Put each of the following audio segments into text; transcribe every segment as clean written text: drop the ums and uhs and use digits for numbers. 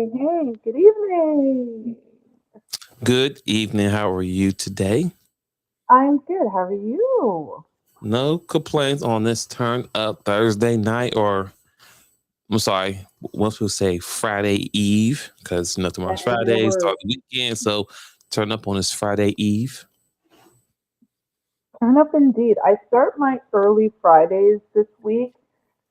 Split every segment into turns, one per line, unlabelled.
Hey, good evening.
Good evening. How are you today?
I'm good. How are you?
No complaints on this turn up Thursday night, or I'm sorry, most people say Friday Eve because tomorrow's
And
Friday,
yours.
start the weekend. So turn up on this Friday Eve.
Turn up indeed. I start my early Fridays this week.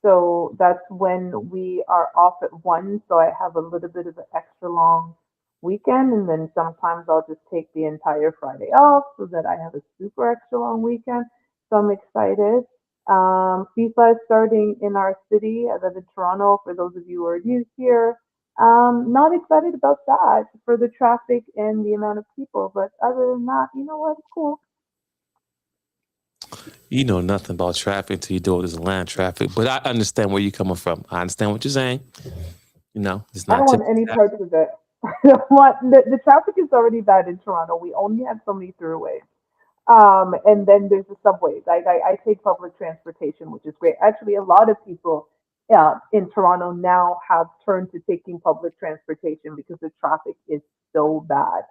So that's when we are off at 1. So I have a little bit of an extra long weekend. And then sometimes I'll just take the entire Friday off so that I have a super extra long weekend. So I'm excited. FIFA is starting in our city. I live in Toronto, for those of you who are new here. Not excited about that for the traffic and the amount of people. But other than that, you know what? It's cool.
You know nothing about traffic until you do this land traffic, but I understand where you're coming from. I understand what you're saying. It's
I
not
don't want
typical.
any parts of it. I don't want the traffic is already bad in Toronto. We only have so many throughways. And then there's the subways. I take public transportation, which is great. Actually, a lot of people in Toronto now have turned to taking public transportation because the traffic is so bad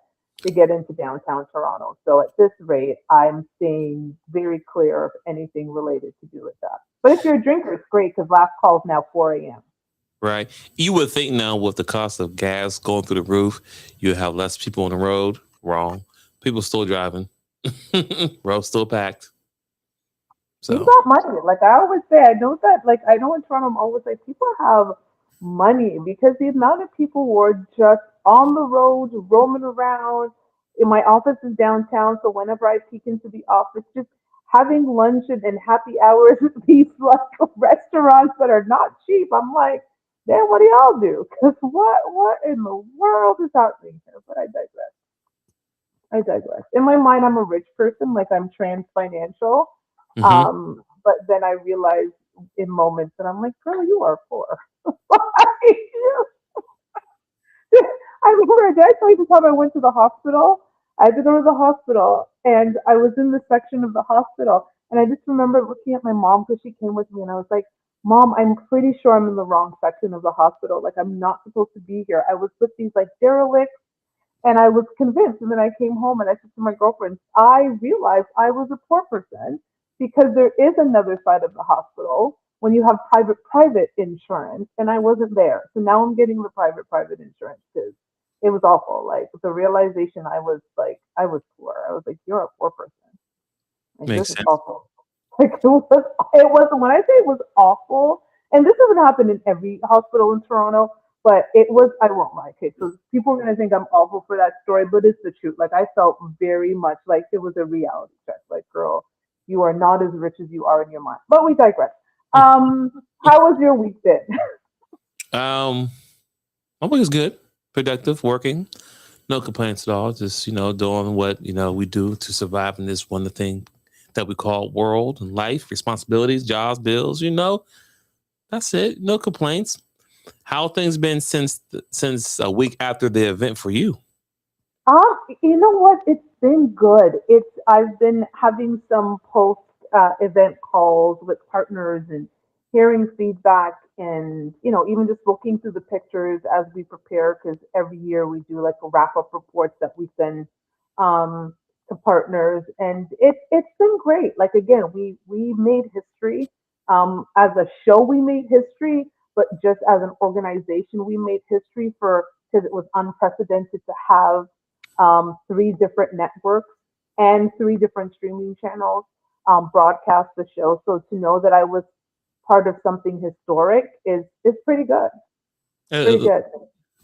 to get into downtown Toronto. So at this rate, I'm staying very clear of anything related to do with that. But if you're a drinker, it's great because last call is now 4 a.m.
Right? You would think now with the cost of gas going through the roof, you have less people on the road. Wrong. People still driving. Road still packed.
People
So
have money. Like I always say, I know that. Like I know in Toronto, I'm always like people have money because the amount of people who are just on the roads, roaming around. In my office is downtown, so whenever I peek into the office, just having lunch and happy hours at these like restaurants that are not cheap. I'm like, damn, what do y'all do? Because what in the world is happening here? But I digress. I digress. In my mind, I'm a rich person, like I'm trans financial.
hmm
But then I realize in moments that I'm like, girl, you are poor. Like, I remember, did I tell you the time I went to the hospital? I had to go to the hospital and I was in the section of the hospital. And I just remember looking at my mom because she came with me and I was like, Mom, I'm pretty sure I'm in the wrong section of the hospital. Like, I'm not supposed to be here. I was with these like derelicts and I was convinced. And then I came home and I said to my girlfriend, I realized I was a poor person because there is another side of the hospital when you have private insurance, and I wasn't there. So now I'm getting the private insurance because it was awful. Like the realization I was like I was poor. I was like, you're a poor person. Like this
makes
is
sense.
awful. Like it was when I say it was awful, and this doesn't happen in every hospital in Toronto, but it was. I won't lie, okay. So people are gonna think I'm awful for that story, but it's the truth. Like I felt very much like it was a reality check. Like, girl, you are not as rich as you are in your mind. But we digress. How was your week then?
Um, my week is good, productive, working. No complaints at all. Just doing what we do to survive in this wonderful thing that we call world and life, responsibilities, jobs, bills. That's it. No complaints. How things been since a week after the event for you?
You know what? It's been good. I've been having some post event calls with partners and hearing feedback and even just looking through the pictures as we prepare because every year we do like a wrap up reports that we send um, to partners and it's been great. Like again, we made history as a show. We made history, but just as an organization, we made history for because it was unprecedented to have three different networks and three different streaming channels broadcast the show. So to know that I was part of something historic is pretty good. Pretty
Uh,
good.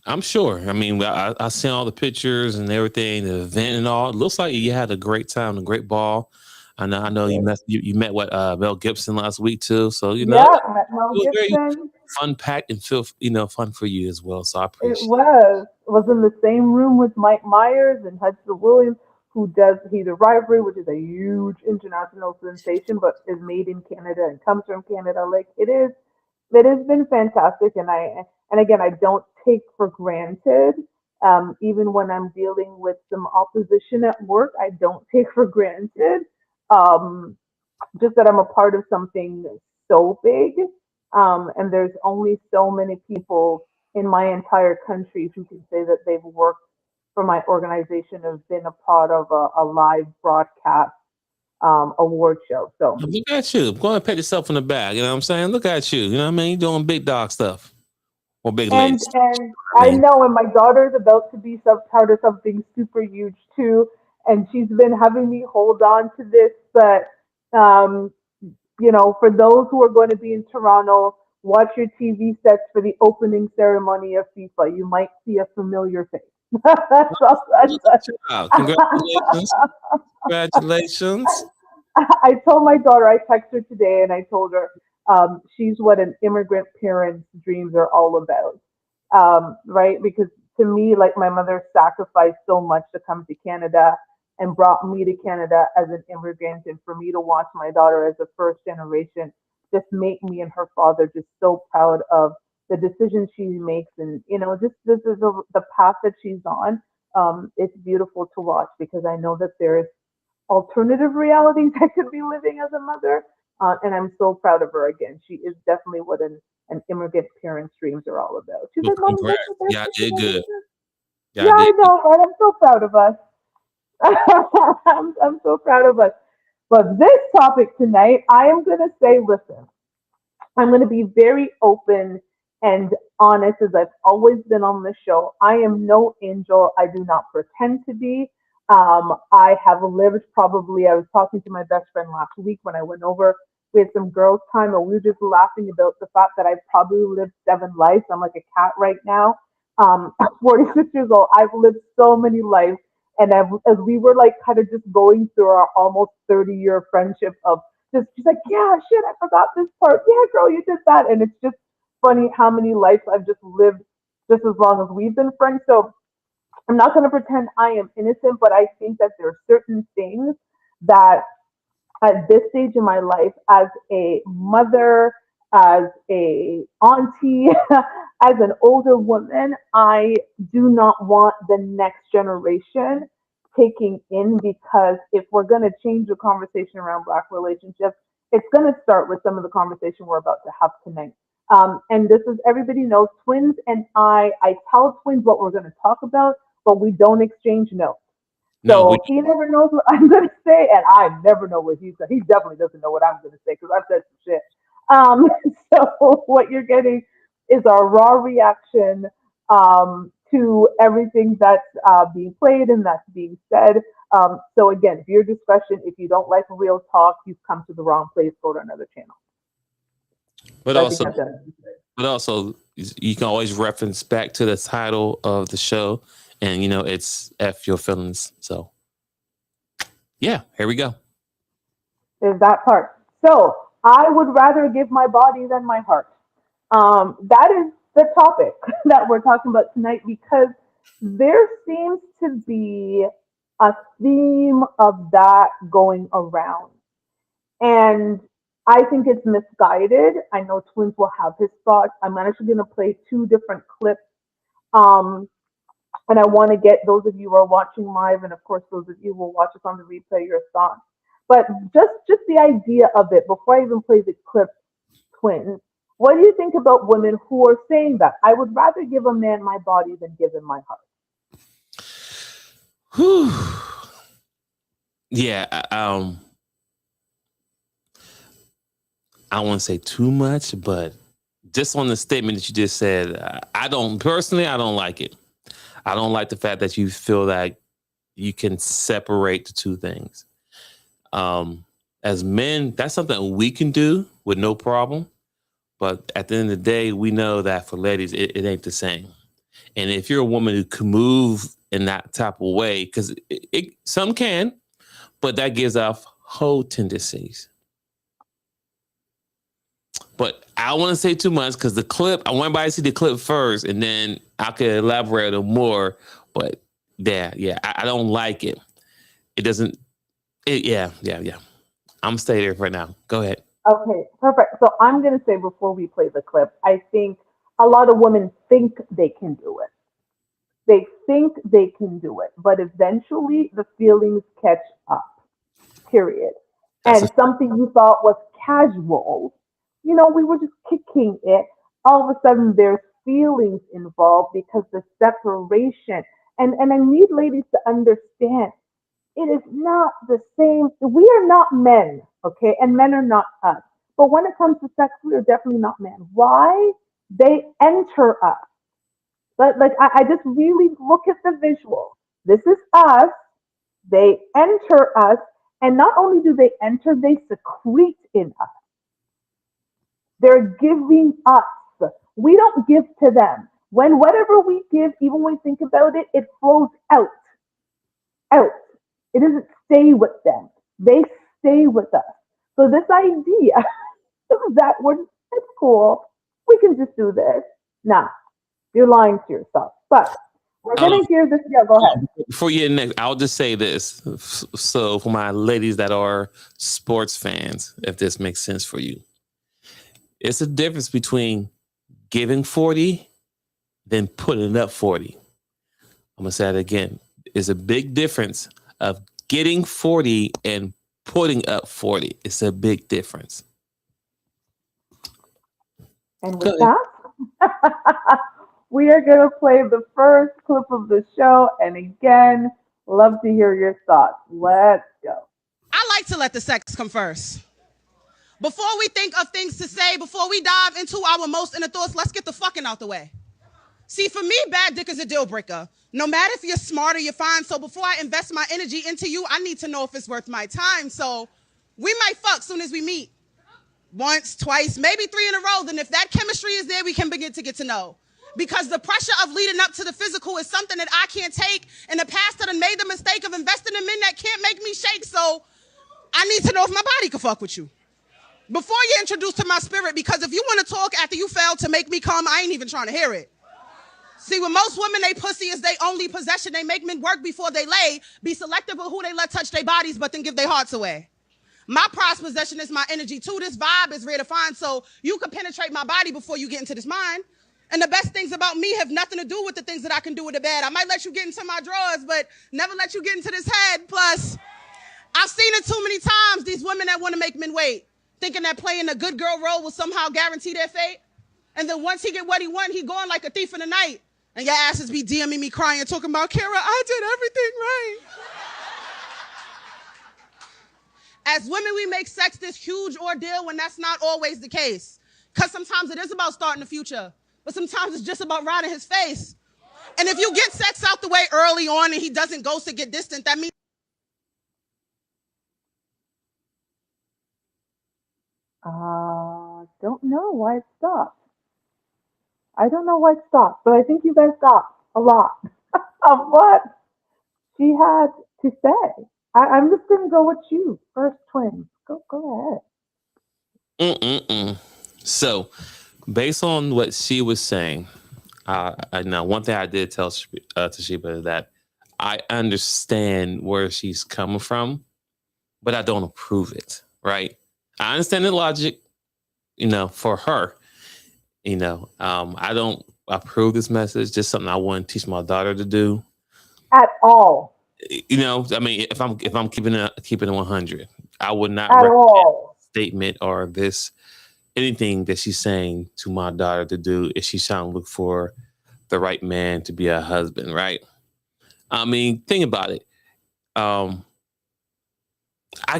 I'm sure. I mean, I seen all the pictures and everything, the event and all. It looks like you had a great time, a great ball. I know you
Good.
met what Mel Gibson last week too. So
Yeah, met
it
Mel
was very
Gibson.
fun packed and feel fun for you as well. So I
It
appreciate.
was in the same room with Mike Myers and Hudson Williams, who does He's a Rivalry, which is a huge international sensation, but is made in Canada and comes from Canada. Like it is, it has been fantastic, and again, I don't take for granted. Even when I'm dealing with some opposition at work, I don't take for granted. Um, just that I'm a part of something so big, and there's only so many people. in my entire country who can say that they've worked for my organization, have been a part of a live broadcast award show. So,
Look at you. Go and pat yourself on the back. You know what I'm saying? Look at you. You know what I mean? You're doing big dog stuff. Or big lady stuff.
and
I
I
mean,
know, and my daughter's about to be part of something super huge too, and she's been having me hold on to this. But um, for those who are going to be in Toronto, watch your TV sets for the opening ceremony of FIFA. You might see a familiar face. That's all.
look at you. Wow. Congratulations. Congratulations.
I told my daughter, I texted her today and I told her she's what an immigrant parent's dreams are all about. Right? Because to me, like my mother sacrificed so much to come to Canada and brought me to Canada as an immigrant. And for me to watch my daughter as a first generation just make me and her father just so proud of the decisions she makes. And, just this is the path that she's on. It's beautiful to watch because I know that there's alternative realities I could be living as a mother. And I'm so proud of her again. She is definitely what an immigrant parent's dreams are all about. She's
Well,
like, Mommy,
congrats.
what's the best
Yeah, I
thing
did
I
good.
did?"
Yeah,
Yeah,
I
I
did.
know, right? I'm so proud of us. I'm so proud of us. But this topic tonight, I am going to say, listen, I'm going to be very open and honest as I've always been on this show. I am no angel. I do not pretend to be. I have lived probably, I was talking to my best friend last week when I went over. We had some girls' time and we were just laughing about the fact that I've probably lived 7 lives. I'm like a cat right now. I'm 46 years old. I've lived so many lives. And as we were like kind of just going through our almost 30-year friendship of just she's like, yeah, shit, I forgot this part. Yeah, girl, you did that. And it's just funny how many lives I've just lived just as long as we've been friends. So I'm not going to pretend I am innocent, but I think that there are certain things that at this stage in my life, as a mother, as a auntie, as an older woman, I do not want the next generation taking in because if we're going to change the conversation around Black relationships, it's going to start with some of the conversation we're about to have tonight. And this is everybody knows twins and I tell twins what we're going to talk about, but we don't exchange notes.
No, we
So he never knows what I'm going to say, and I never know what he's going to. He definitely doesn't know what I'm going to say because I've said some shit. Um, so what you're getting is our raw reaction to everything that's being played and that's being said. So again, your discretion. If you don't like real talk, you've come to the wrong place. Go to another channel.
but
So I think
also
I've done it.
but also you can always reference back to the title of the show and it's F your feelings. So yeah, here we go.
There's that part. So I would rather give my body than my heart. That is the topic that we're talking about tonight because there seems to be a theme of that going around. And I think it's misguided. I know Twins will have his thoughts. I'm actually going to play two different clips. Um, and I want to get those of you who are watching live, and of course those of you who will watch us on the replay, your thoughts. But just the idea of it before I even play the clip, Twins. What do you think about women who are saying that I would rather give a man my body than give him my heart?
Whew. Yeah, I don't want to say too much, but just on the statement that you just said, I don't like it. I don't like the fact that you feel that you can separate the two things. As men, that's something we can do with no problem. But at the end of the day, we know that for ladies, it ain't the same. And if you're a woman who can move in that type of way, because some can, but that gives off whole tendencies. But I don't want to say too much because the clip, I want everybody to see the clip first, and then I could elaborate on more. But yeah, I don't like it. It doesn't. Yeah. I'm staying there for now. Go ahead.
Okay, perfect. So I'm going to say before we play the clip, I think a lot of women think they can do it. They think they can do it, but eventually the feelings catch up, period.
That's a
And something you thought was casual, we were just kicking it. All of a sudden there's feelings involved because the separation. And I need ladies to understand it is not the same. We are not men, okay? And men are not us. But when it comes to sex, we are definitely not men. Why? They enter us. But like I just really look at the visual. This is us. They enter us, and not only do they enter, they secrete in us. They're giving us. We don't give to them. When whatever we give, even when we think about it, it flows out. It doesn't stay with them. They stay with us. So this idea that it's cool, we can just do this. Nah, you're lying to yourself. But we're
Um,
gonna hear this. Yeah, go ahead.
Before you get next, I'll just say this. So for my ladies that are sports fans, if this makes sense for you, it's a difference between giving 40 than putting up 40. I'm gonna say that again. It's a big difference of getting 40 and putting up 40. It's a big difference.
And
Go
with
ahead.
that, we are gonna play the first clip of the show. And again, love to hear your thoughts. Let's go.
I like to let the sex come first. Before we think of things to say, before we dive into our most inner thoughts, let's get the fucking out the way. See, for me, bad dick is a deal breaker. No matter if you're smart or you're fine. So before I invest my energy into you, I need to know if it's worth my time. So we might fuck soon as we meet. Once, twice, maybe 3 in a row. Then if that chemistry is there, we can begin to get to know. Because the pressure of leading up to the physical is something that I can't take. In the past, I done made the mistake of investing in men that can't make me shake. So I need to know if my body can fuck with you. Before you're introduced to my spirit, because if you want to talk after you failed to make me come, I ain't even trying to hear it. See, with most women, they pussy is their only possession. They make men work before they lay, be selective of who they let touch their bodies, but then give their hearts away. My prized possession is my energy too. This vibe is rare to find, so you can penetrate my body before you get into this mind. And the best things about me have nothing to do with the things that I can do with the bed. I might let you get into my drawers, but never let you get into this head. Plus, I've seen it too many times, these women that want to make men wait, thinking that playing a good girl role will somehow guarantee their fate. And then once he get what he want, he going like a thief in the night. And your asses be DMing me crying, talking about, Kara, I did everything right. As women, we make sex this huge ordeal when that's not always the case. Because sometimes it is about starting the future, but sometimes it's just about riding his face. And if you get sex out the way early on and he doesn't ghost or get distant, that means
Don't know why it stopped. I don't know why it stopped, but I think you guys got a lot of what she had to say. I'm just gonna go with you first, twins. Go ahead.
Mm-mm-mm. So, based on what she was saying, I know one thing I did tell Toshiba is that I understand where she's coming from, but I don't approve it. Right? I understand the logic, for her. I don't approve this message. Just something I want to teach my daughter to do.
At all.
I mean, if I'm keeping it 100, I would not
At
recommend
all.
statement or this anything that she's saying to my daughter to do if she's trying to look for the right man to be a husband, right? I mean, think about it.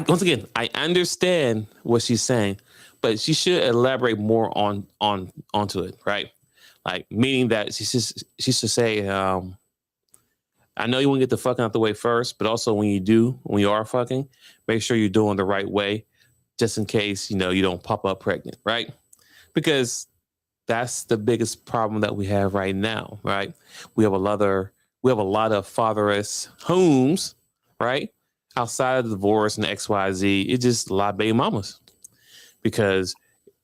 Once again, I understand what she's saying, but she should elaborate more onto it, right? Like meaning that she should say, I know you want to get the fucking out the way first, but also when you are fucking, make sure you're doing the right way, just in case you don't pop up pregnant, right? Because that's the biggest problem that we have right now, right? We have a lot of fatherless homes, right? Outside of divorce and XYZ, it's just a lot of baby mamas because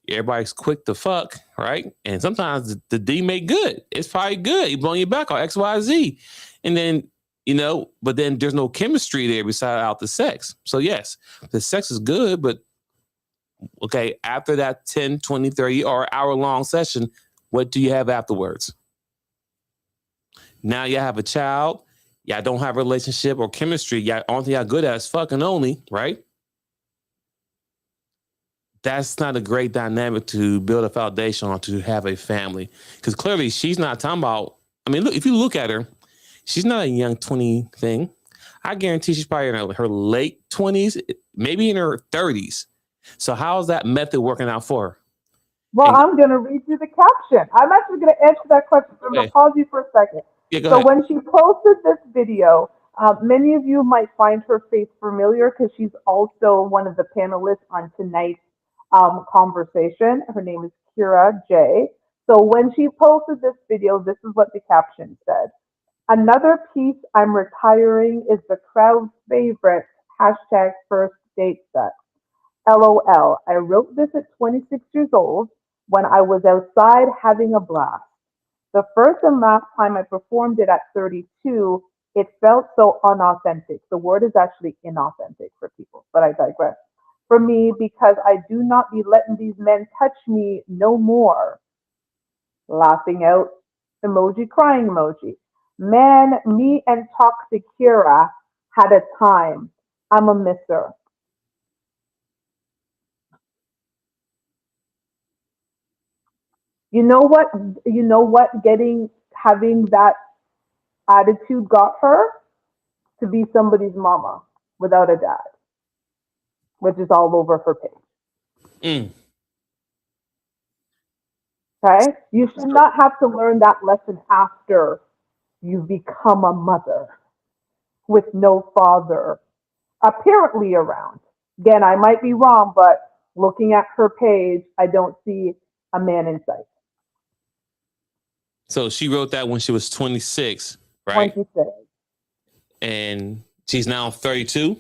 everybody's quick to fuck, right? And sometimes the D make good. It's probably good. You blowing your back on XYZ. And then, but then there's no chemistry there besides out the sex. So yes, the sex is good, but okay, after that 10, 20, 30 or hour long session, what do you have afterwards? Now you have a child. Y'all don't have a relationship or chemistry. Y'all only thing y'all good at is fucking only, right? that's not a great dynamic to build a foundation on, to have a family. Because clearly she's not talking about, I mean, look, if you look at her, she's not a young 20 thing. I guarantee she's probably in her late 20s, maybe in her 30s. So how's that method working out for her?
Well,
And,
I'm going to read you the caption. I'm actually going to answer that question. So I'm going
okay.
to pause you for a second.
Yeah, go
So
ahead.
when she posted this video, many of you might find her face familiar because she's also one of the panelists on tonight's conversation. Her name is Kira J. So when she posted this video, this is what the caption said. Another piece I'm retiring is the crowd's favorite hashtag first date sex. LOL. I wrote this at 26 years old when I was outside having a blast. The first and last time I performed it at 32, it felt so unauthentic. The word is actually inauthentic for people, but I digress. For me, because I do not be letting these men touch me no more. Laughing out emoji, crying emoji. Man, me and Toxic Kira had a time. I'm a misser. You know what? You know what? Having that attitude got her to be somebody's mama without a dad, which is all over her page.
Mm.
Okay, you should not have to learn that lesson after you become a mother with no father apparently around. Again, I might be wrong, but looking at her page, I don't see a man in sight.
So she wrote that when she was 26, right?
26.
And she's now 32.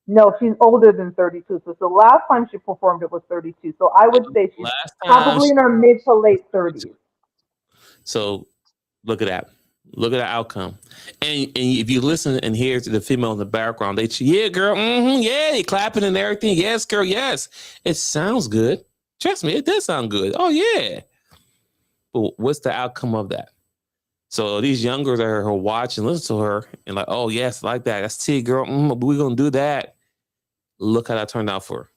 No, she's older than 32. So the last time she performed it was 32. So I would say she's
Last time
probably
she
in her mid to late 30s.
So look at that. Look at the outcome. And if you listen and hear to the female in the background, they yeah, girl, yeah, they clapping and everything. Yes, girl, yes. It sounds good. Trust me, it does sound good. Oh, yeah. But what's the outcome of that? So these younger that are watching, listen to her, and like, oh, yes, like that. That's T, girl. We're going to do that. Look how that turned out for her.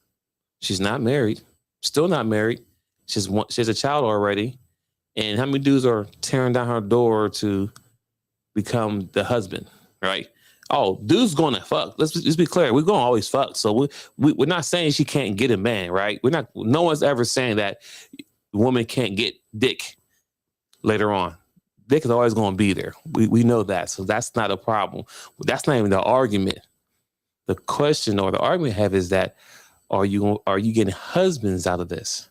She's not married. Still not married. She has a child already. And how many dudes are tearing down her door to become the husband, right? Oh, dude's going to fuck. Let's be clear. We're going to always fuck. So we're not saying she can't get a man, right? No one's ever saying that woman can't get dick later on. Dick is always going to be there. We know that. So that's not a problem. That's not even the argument. The question or the argument I have is that are you getting husbands out of this?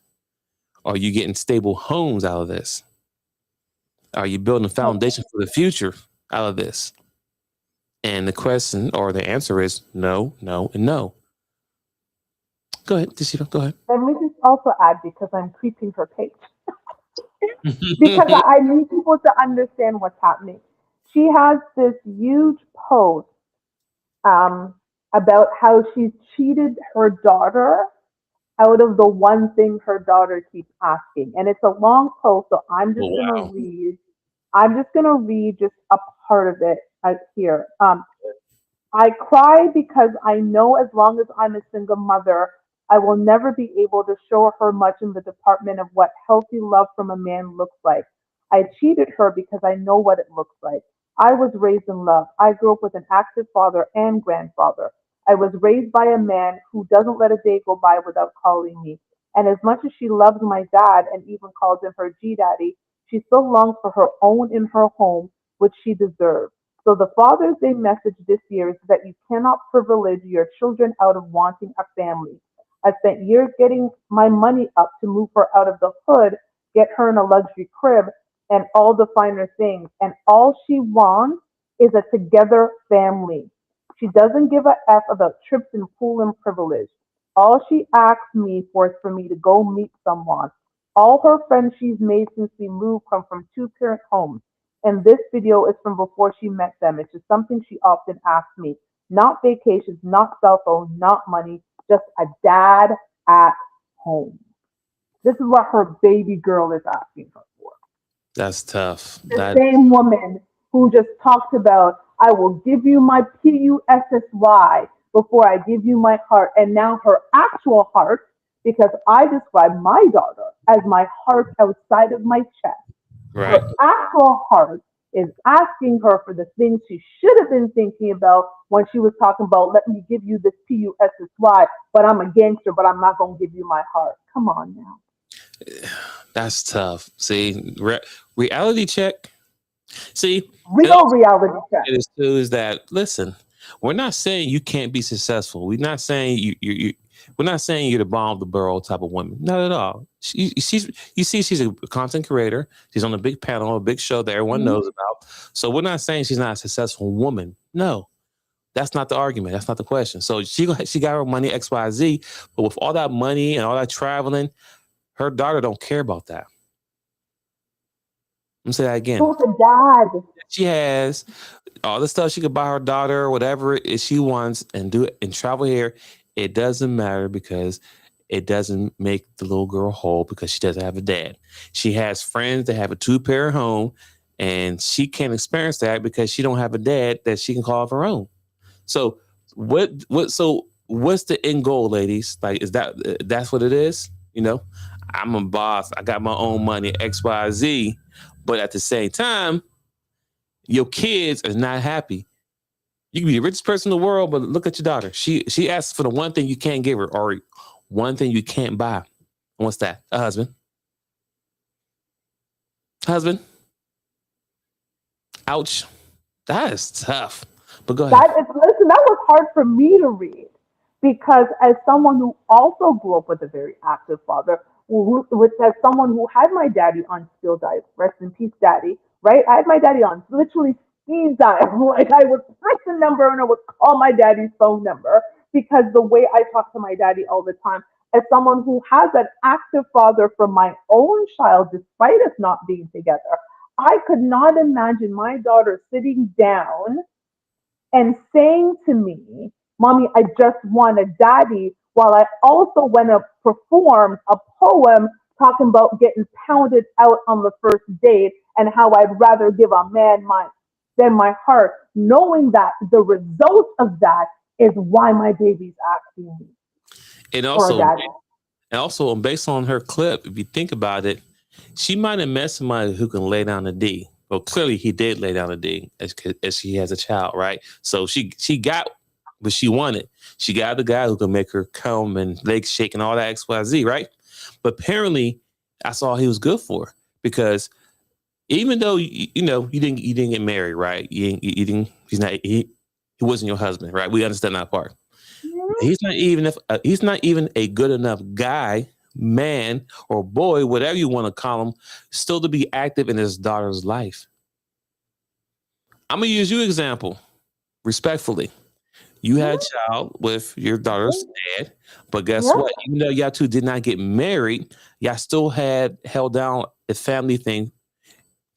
Are you getting stable homes out of this? Are you building a foundation for the future out of this? And the question or the answer is no, no, and no. Go ahead, Tashina, go ahead.
Let me just also add, because I'm creeping her page, because I need people to understand what's happening. She has this huge post about how she's cheated her daughter out of the one thing her daughter keeps asking. And it's a long post, so I'm just
Oh,
gonna
wow.
read. I'm just gonna read just a part of it here. I cry because I know as long as I'm a single mother, I will never be able to show her much in the department of what healthy love from a man looks like. I cheated her because I know what it looks like. I was raised in love. I grew up with an active father and grandfather. I was raised by a man who doesn't let a day go by without calling me. And as much as she loves my dad and even calls him her G daddy, she still longs for her own in her home, which she deserves. So the Father's Day message this year is that you cannot privilege your children out of wanting a family. I spent years getting my money up to move her out of the hood, get her in a luxury crib, and all the finer things. And all she wants is a together family. She doesn't give a F about trips and pool and privilege. All she asks me for is for me to go meet someone. All her friends she's made since we moved come from two-parent homes. And this video is from before she met them. It's just something she often asks me. Not vacations, not cell phone, not money, just a dad at home. This is what her baby girl is asking her for.
That's tough.
The same woman who just talked about, I will give you my PUSSY before I give you my heart. And now her actual heart because I describe my daughter as my heart outside of my chest.
Right.
Her actual heart is asking her for the things she should have been thinking about when she was talking about, let me give you this PUSSY, but I'm a gangster, but I'm not going to give you my heart. Come on now.
That's tough. See, reality check. See,
Real reality check.
it is too is that listen, we're not saying you can't be successful. We're not saying we're not saying you're the bomb of the borough type of woman. Not at all. She's a content creator. She's on a big panel, a big show that everyone knows about. So we're not saying she's not a successful woman. No, that's not the argument. That's not the question. So she got her money X, Y, Z, but with all that money and all that traveling, her daughter don't care about that. I'm gonna say that again.
Who's the dad?
She has all the stuff she could buy her daughter, whatever it she wants, and do it and travel here. It doesn't matter because it doesn't make the little girl whole because she doesn't have a dad. She has friends that have a two-parent home, and she can't experience that because she don't have a dad that she can call of her own. So so what's the end goal, ladies? Like, is that's what it is? You know, I'm a boss. I got my own money, X, Y, Z. But at the same time, your kids are not happy. You can be the richest person in the world, but look at your daughter. She asks for the one thing you can't give her, or one thing you can't buy. And what's that? A husband. Husband. Ouch. That is tough. But go ahead.
Listen, that was hard for me to read because as someone who also grew up with a very active father, as someone who had my daddy on speed diet, rest in peace, daddy, right? I had my daddy on literally speed diet. Like I would press the number and I would call my daddy's phone number because the way I talk to my daddy all the time, as someone who has an active father from my own child, despite us not being together, I could not imagine my daughter sitting down and saying to me, Mommy, I just want a daddy, while I also went to perform a poem talking about getting pounded out on the first date and how I'd rather give a man than my heart, knowing that the result of that is why my baby's asking me
And
for a daddy.
also, based on her clip, if you think about it, she might have met somebody who can lay down a D. Well, clearly he did lay down a D as she has a child, right? So she got what she wanted. She got the guy who can make her come and legs shake and all that XYZ, right? But apparently, that's all he was good for because even though you didn't get married, right? He wasn't your husband, right? We understand that part. He's not even a good enough guy, man, or boy, whatever you want to call him, still to be active in his daughter's life. I'm gonna use you example, respectfully. You had a child with your daughter's dad, but guess what? Even though y'all two did not get married, y'all still had held down a family thing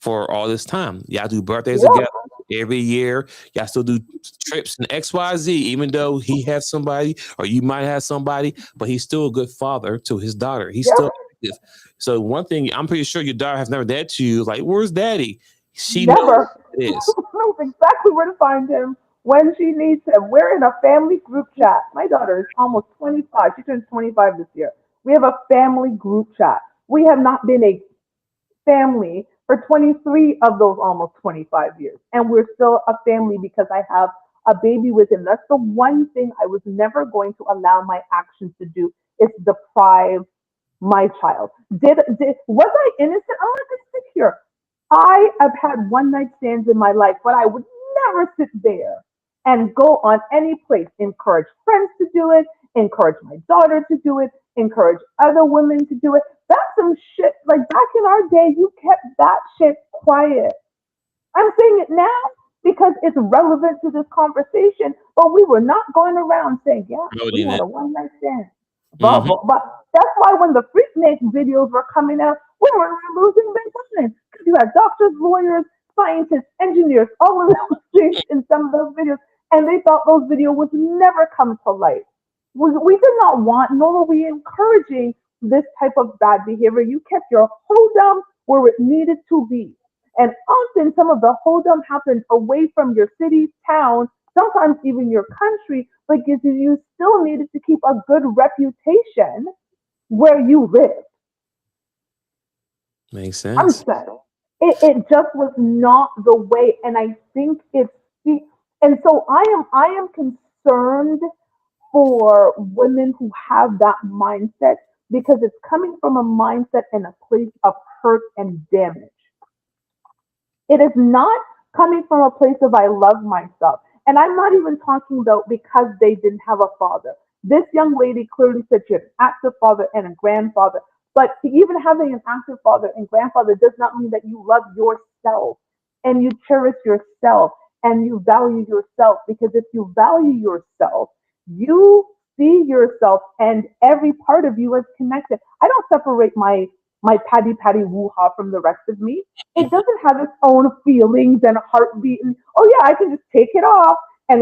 for all this time. Y'all do birthdays together every year. Y'all still do trips and XYZ, even though he has somebody or you might have somebody, but he's still a good father to his daughter. He's still active. So one thing, I'm pretty sure your daughter has never said to you, like, where's daddy? She
Never.
knows it is.
Knows exactly where to find him when she needs him. We're in a family group chat. My daughter is almost 25. She turns 25 this year. We have a family group chat. We have not been a family for 23 of those almost 25 years. And we're still a family because I have a baby with him. That's the one thing I was never going to allow my actions to do is deprive my child. Was I innocent? I'm not going to sit here. I have had one night stands in my life, but I would never sit there and go on any place, encourage friends to do it, encourage my daughter to do it, encourage other women to do it. That's some shit. Like back in our day, you kept that shit quiet. I'm saying it now because it's relevant to this conversation, but we were not going around saying, yeah, we had a one night stand. But that's why when the Freaknik videos were coming out, we were losing big time because you had doctors, lawyers, scientists, engineers, all of those things in some of those videos, and they thought those videos would never come to light. We did not want, nor were we encouraging this type of bad behavior. You kept your hold'em where it needed to be. And often some of the hold'em happened away from your city, town, sometimes even your country, because you still needed to keep a good reputation where you live.
Makes
I'm
sense.
saying it just was not the way, and I think and so I am concerned for women who have that mindset because it's coming from a mindset and a place of hurt and damage. It is not coming from a place of I love myself. And I'm not even talking about because they didn't have a father. This young lady clearly said she had an active father and a grandfather. But even having an active father and grandfather does not mean that you love yourself and you cherish yourself and you value yourself. Because if you value yourself, you see yourself and every part of you is connected. I don't separate my patty woo ha from the rest of me. It doesn't have its own feelings and heartbeat. And, oh yeah, I can just take it off and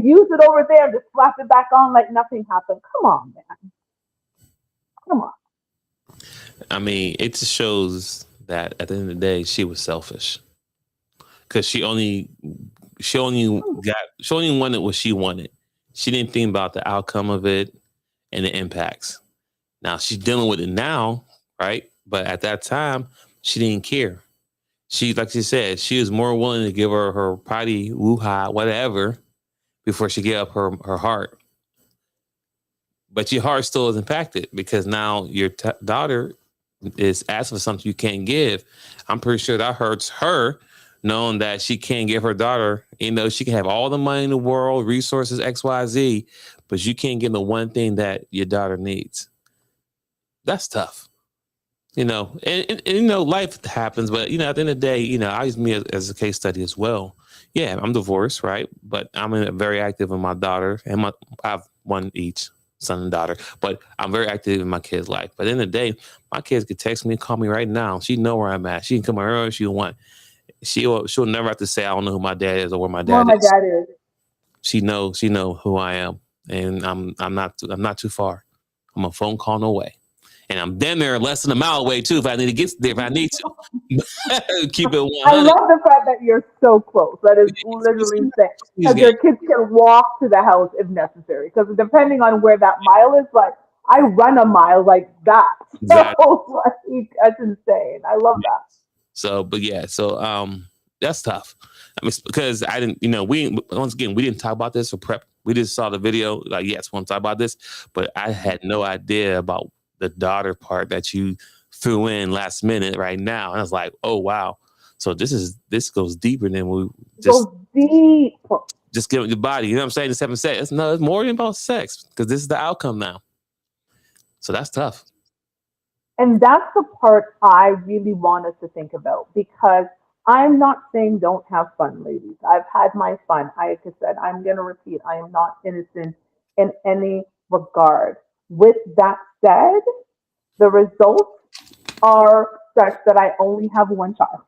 use it over there and just slap it back on like nothing happened. Come on, man. Come on.
I mean, it just shows that at the end of the day, she was selfish because she only wanted what she wanted. She didn't think about the outcome of it and the impacts. Now she's dealing with it now, right? But at that time, she didn't care. She, like she said, she was more willing to give her potty, woo-ha, whatever, before she gave up her heart. But your heart still is impacted because now your daughter is asking for something you can't give. I'm pretty sure that hurts her, knowing that she can't give her daughter, she can have all the money in the world, resources, XYZ, but you can't give the one thing that your daughter needs. That's tough. Life happens, but, at the end of the day, I use me as a case study as well. Yeah, I'm divorced, right? But I'm very active in my daughter and I have one each, son and daughter, but I'm very active in my kids' life. But at the end of the day, my kids could text me and call me right now. She know where I'm at. She can come wherever she want. She'll never have to say, I don't know who my dad is or where my
Well,
dad
my
is.
dad is.
She know who I am. And I'm not too far. I'm a phone call away. And I'm damn near less than a mile away too if I need to get there if I need to. Keep it 100.
I love the fact that you're so close. That is literally insane. Because your kids can walk to the house if necessary. Because depending on where that mile is, like I run a mile like that.
Exactly.
So like, that's insane. I love that.
So, but yeah, that's tough. I mean, because I didn't, we didn't talk about this for prep. We just saw the video. Like, yes, we want to talk about this, but I had no idea about the daughter part that you threw in last minute right now. And I was like, oh wow. So this goes deeper than we just
goes deep.
Just give it your body. You know what I'm saying? Just having sex. No, it's more than about sex because this is the outcome now. So that's tough.
And that's the part I really want us to think about because I'm not saying don't have fun, ladies. I've had my fun. Like I said, I'm going to repeat, I am not innocent in any regard. With that said, the results are such that I only have one child.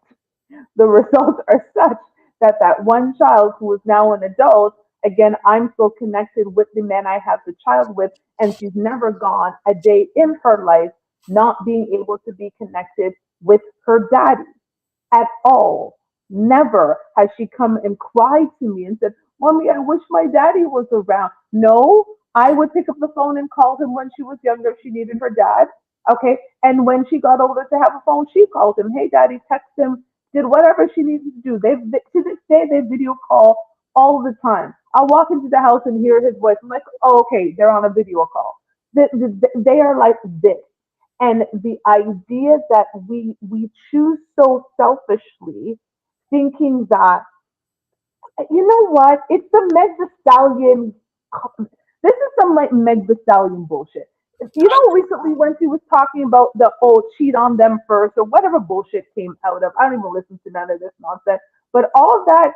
The results are such that one child who is now an adult, again, I'm still connected with the man I have the child with, and she's never gone a day in her life not being able to be connected with her daddy at all. Never has she come and cried to me and said, Mommy, I wish my daddy was around. No, I would pick up the phone and call him when she was younger if she needed her dad. Okay. And when she got older to have a phone, she called him. Hey, daddy, text him, did whatever she needed to do. To this day, they video call all the time. I'll walk into the house and hear his voice. I'm like, oh, okay, they're on a video call. They are like this. And the idea that we choose so selfishly, thinking that, you know what, it's the Meg the Stallion. This is some like Meg the Stallion bullshit. Recently when she was talking about the cheat on them first or whatever bullshit came out of, I don't even listen to none of this nonsense. But all that,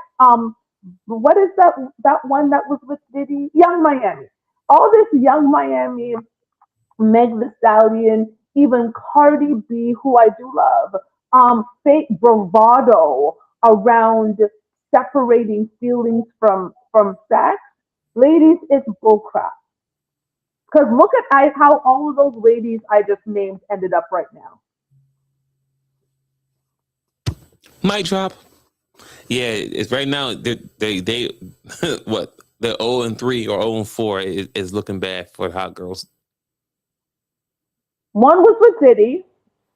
what is that one that was with Diddy? Young Miami. All this Young Miami, Meg the Stallion, even Cardi B, who I do love, fake bravado around separating feelings from sex. Ladies, it's bullcrap. Because look at how all of those ladies I just named ended up right now.
Mic drop. Yeah, it's right now. They what the 0-3 or 0-4 is looking bad for the hot girls.
One was with Diddy.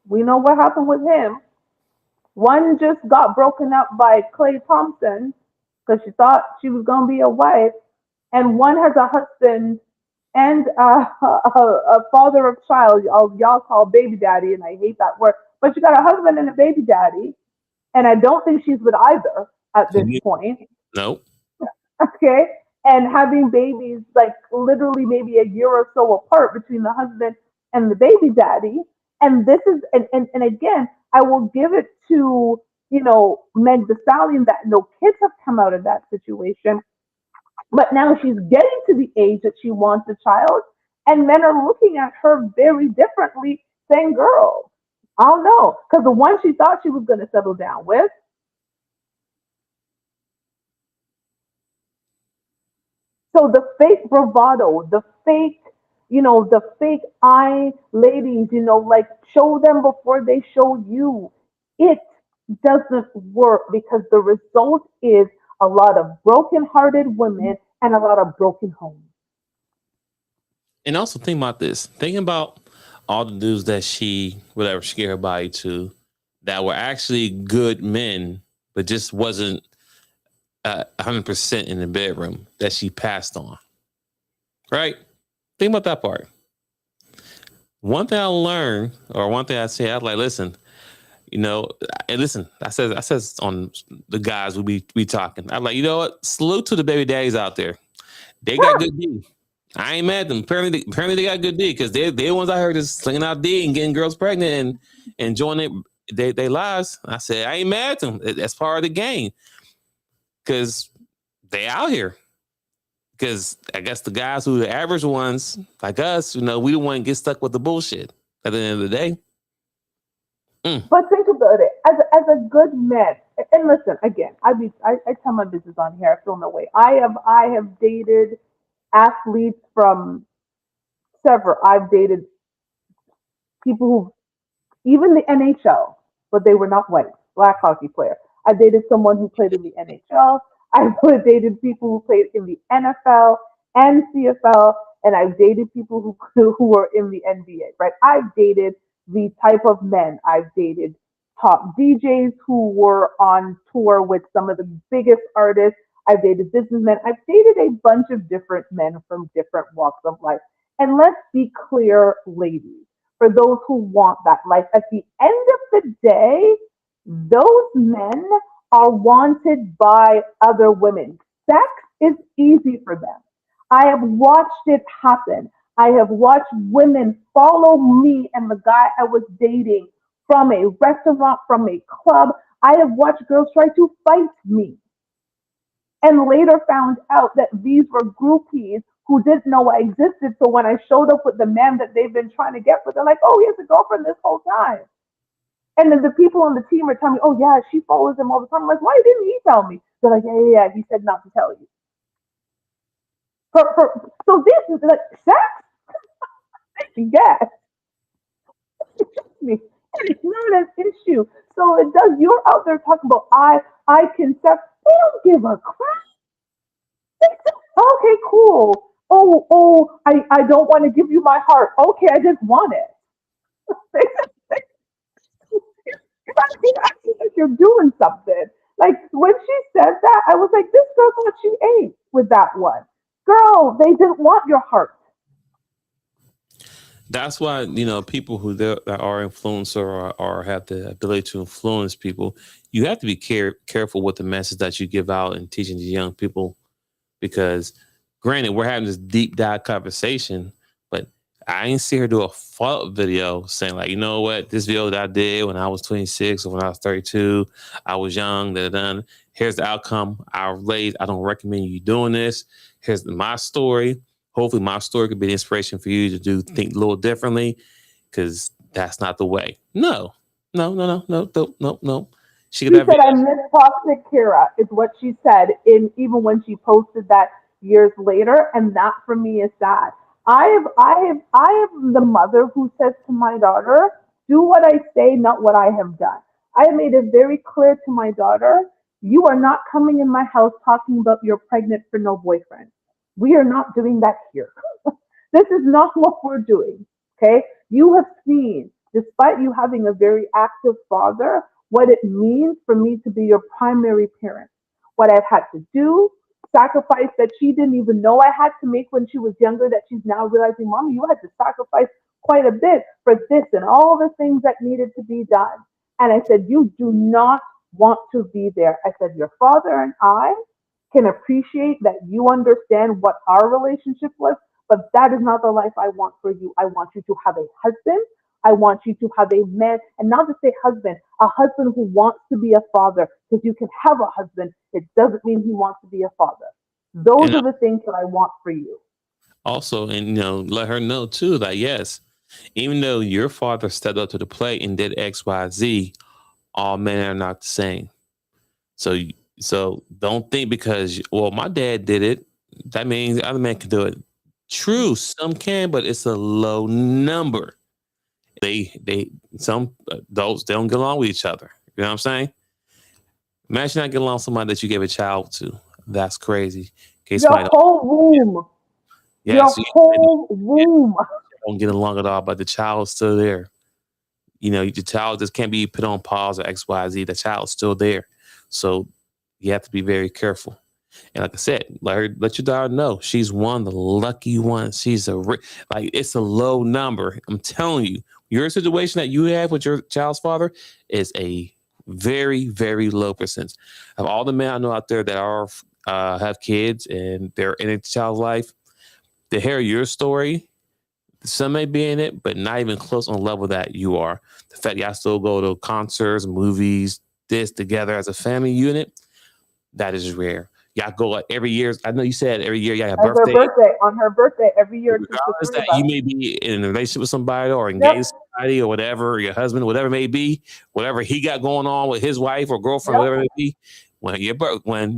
We know what happened with him. One just got broken up by Clay Thompson because she thought she was going to be a wife. And one has a husband and a father of child. Y'all call baby daddy, and I hate that word. But she got a husband and a baby daddy. And I don't think she's with either at this point.
Nope.
Okay. And having babies like literally maybe a year or so apart between the husband and the baby daddy. And this is, and again, I will give it to, Meg the Stallion that no kids have come out of that situation. But now she's getting to the age that she wants a child. And men are looking at her very differently, saying, girl, I don't know. Because the one she thought she was going to settle down with, so the fake bravado, the fake eye ladies, like show them before they show you. It doesn't work because the result is a lot of broken-hearted women and a lot of broken homes.
And also think about this. Think about all the dudes that she gave her body to that were actually good men, but just wasn't 100% in the bedroom that she passed on. Right? Think about that part. One thing I learned, or one thing I say, I was like, listen, and listen, I says on the guys we be talking. I'm like, you know what? Salute to the baby daddies out there. They got good D. I ain't mad at them. Apparently they got good D because they're the ones I heard is slinging out D and getting girls pregnant and enjoying their lives. I said, I ain't mad at them. That's part of the game because they out here. Because I guess the guys who are the average ones, like us, we don't want to get stuck with the bullshit at the end of the day.
But think about it as a good man. And listen, again, I tell my business on here. I feel no way. I have dated athletes from several. I've dated people who, even the NHL, but they were not white, black hockey player. I dated someone who played in the NHL. I've dated people who played in the NFL and CFL, and I've dated people who were in the NBA. Right? I've dated the type of men. I've dated top DJs who were on tour with some of the biggest artists. I've dated businessmen. I've dated a bunch of different men from different walks of life. And let's be clear, ladies, for those who want that life, at the end of the day, those men are wanted by other women. Sex is easy for them. I have watched it happen. I have watched women follow me and the guy I was dating from a restaurant, from a club. I have watched girls try to fight me and later found out that these were groupies who didn't know I existed. So when I showed up with the man that they've been trying to get with, they're like, oh, he has a girlfriend this whole time. And then the people on the team are telling me, oh, yeah, she follows him all the time. I'm like, why didn't he tell me? They're like, yeah, he said not to tell you. So this is like sex? Yes. And it's not an issue. So it does. You're out there talking about I can sex. They don't give a crap. They say, okay, cool. Oh, I don't want to give you my heart. Okay, I just want it. You're acting like you're doing something. Like when she said that, I was like, this girl thought she ate with that one. Girl, they didn't want your heart.
That's why, people who that are influencer or have the ability to influence people, you have to be careful with the message that you give out and teaching the young people. Because granted, we're having this deep dive conversation, but I ain't see her do a follow-up video saying like, you know what, this video that I did when I was 26 or when I was 32, I was young, here's the outcome. I relate. I don't recommend you doing this. Here's my story. Hopefully my story could be an inspiration for you to think a little differently, because that's not the way. No. She
said, I miss Toxic Kira, is what she said, even when she posted that years later, and that for me is sad. I am the mother who says to my daughter, do what I say, not what I have done. I have made it very clear to my daughter, you are not coming in my house talking about you're pregnant for no boyfriend. We are not doing that here. This is not what we're doing. Okay. you have seen, despite you having a very active father, what it means for me to be your primary parent. What I've had to do, sacrifice that she didn't even know I had to make when she was younger, that she's now realizing, Mommy, you had to sacrifice quite a bit for this and all the things that needed to be done. And I said, you do not want to be there. I said, your father and I can appreciate that you understand what our relationship was, but that is not the life I want for you. I want you to have a husband. I want you to have a man, and not to say husband, a husband who wants to be a father, because you can have a husband. It doesn't mean he wants to be a father. Those
And
are the things that I want for you.
also, and let her know too that yes, even though your father stepped up to the plate and did X, Y, Z, all men are not the same. So, so don't think because my dad did it, that means the other man can do it. True, some can, but it's a low number. Some adults, they don't get along with each other. You know what I'm saying? Imagine not getting along with somebody that you gave a child to. That's crazy.
Your whole room.
Yes,
Your whole room.
don't get along at all, but the child's still there. The child just can't be put on pause or X, Y, Z. The child's still there. So you have to be very careful. And like I said, let your daughter know she's one of the lucky ones. She's it's a low number. I'm telling you, your situation that you have with your child's father is a very, very low percentage. Of all the men I know out there that are have kids and they're in a child's life, to hear your story, some may be in it, but not even close on the level that you are. The fact y'all still go to concerts, movies, this together as a family unit, that is rare. Y'all go like every year. I know you said every year y'all have birthday.
On her birthday, every year.
Regardless that you may be in a relationship with somebody or engaged to somebody or whatever, or your husband, whatever it may be, whatever he got going on with his wife or girlfriend, whatever it may be, when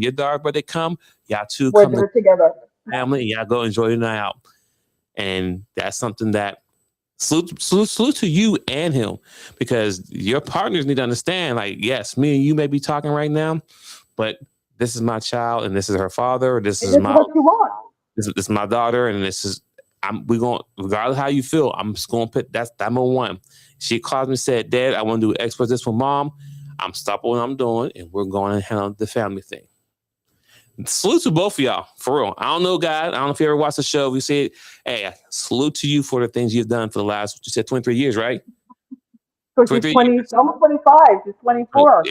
your daughter's birthday come, y'all two come
together.
Family, and y'all go enjoy the night out. And that's something that salute to you and him, because your partners need to understand, like, yes, me and you may be talking right now, but this is my child and this is her father. This is
what you want.
This is my daughter, and we're going, regardless of how you feel, I'm just going to put that's number one. She called me and said, Dad, I want to do X, this for Mom. I'm stopping what I'm doing and we're going to handle the family thing. Salute to both of y'all, for real. I don't know, God. I don't know if you ever watched the show. We said, hey, salute to you for the things you've done for the last, what you said, 23 years, right?
So she's 20, almost 25. She's 24.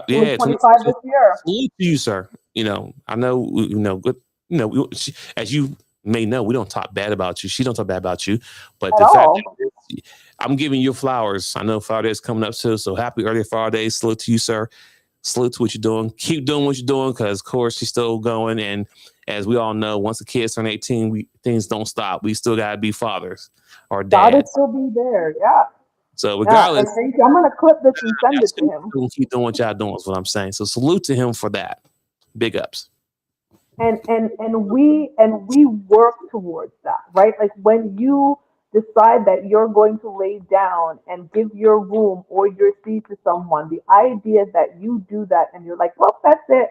Yeah,
25 this year.
Salute to you, sir. I know, good. As you may know, we don't talk bad about you. She don't talk bad about you. But the fact that I'm giving you flowers. I know Father Day is coming up too. So happy early Father Day. Salute to you, sir. Salute to what you're doing. Keep doing what you're doing, because, of course, she's still going. And as we all know, once the kids turn 18, things don't stop. We still got to be fathers or dads.
Gotta still be there, yeah.
So regardless,
I'm going to clip this and send it to him.
Keep doing what y'all doing is what I'm saying. So salute to him for that. Big ups.
And we work towards that, right? Like when you decide that you're going to lay down and give your room or your seat to someone, the idea that you do that and you're like, well, that's it.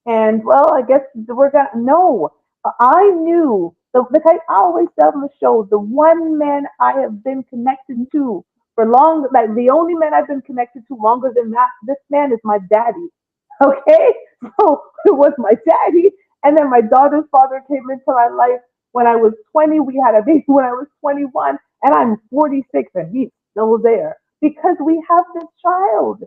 And well, I guess we're going to, no, I knew, like I always tell on the show, the one man I have been connected to for long, like the only man I've been connected to longer than that, this man is my daddy. Okay? So it was my daddy. And then my daughter's father came into my life when I was 20. We had a baby when I was 21, and I'm 46, and he's still there because we have this child,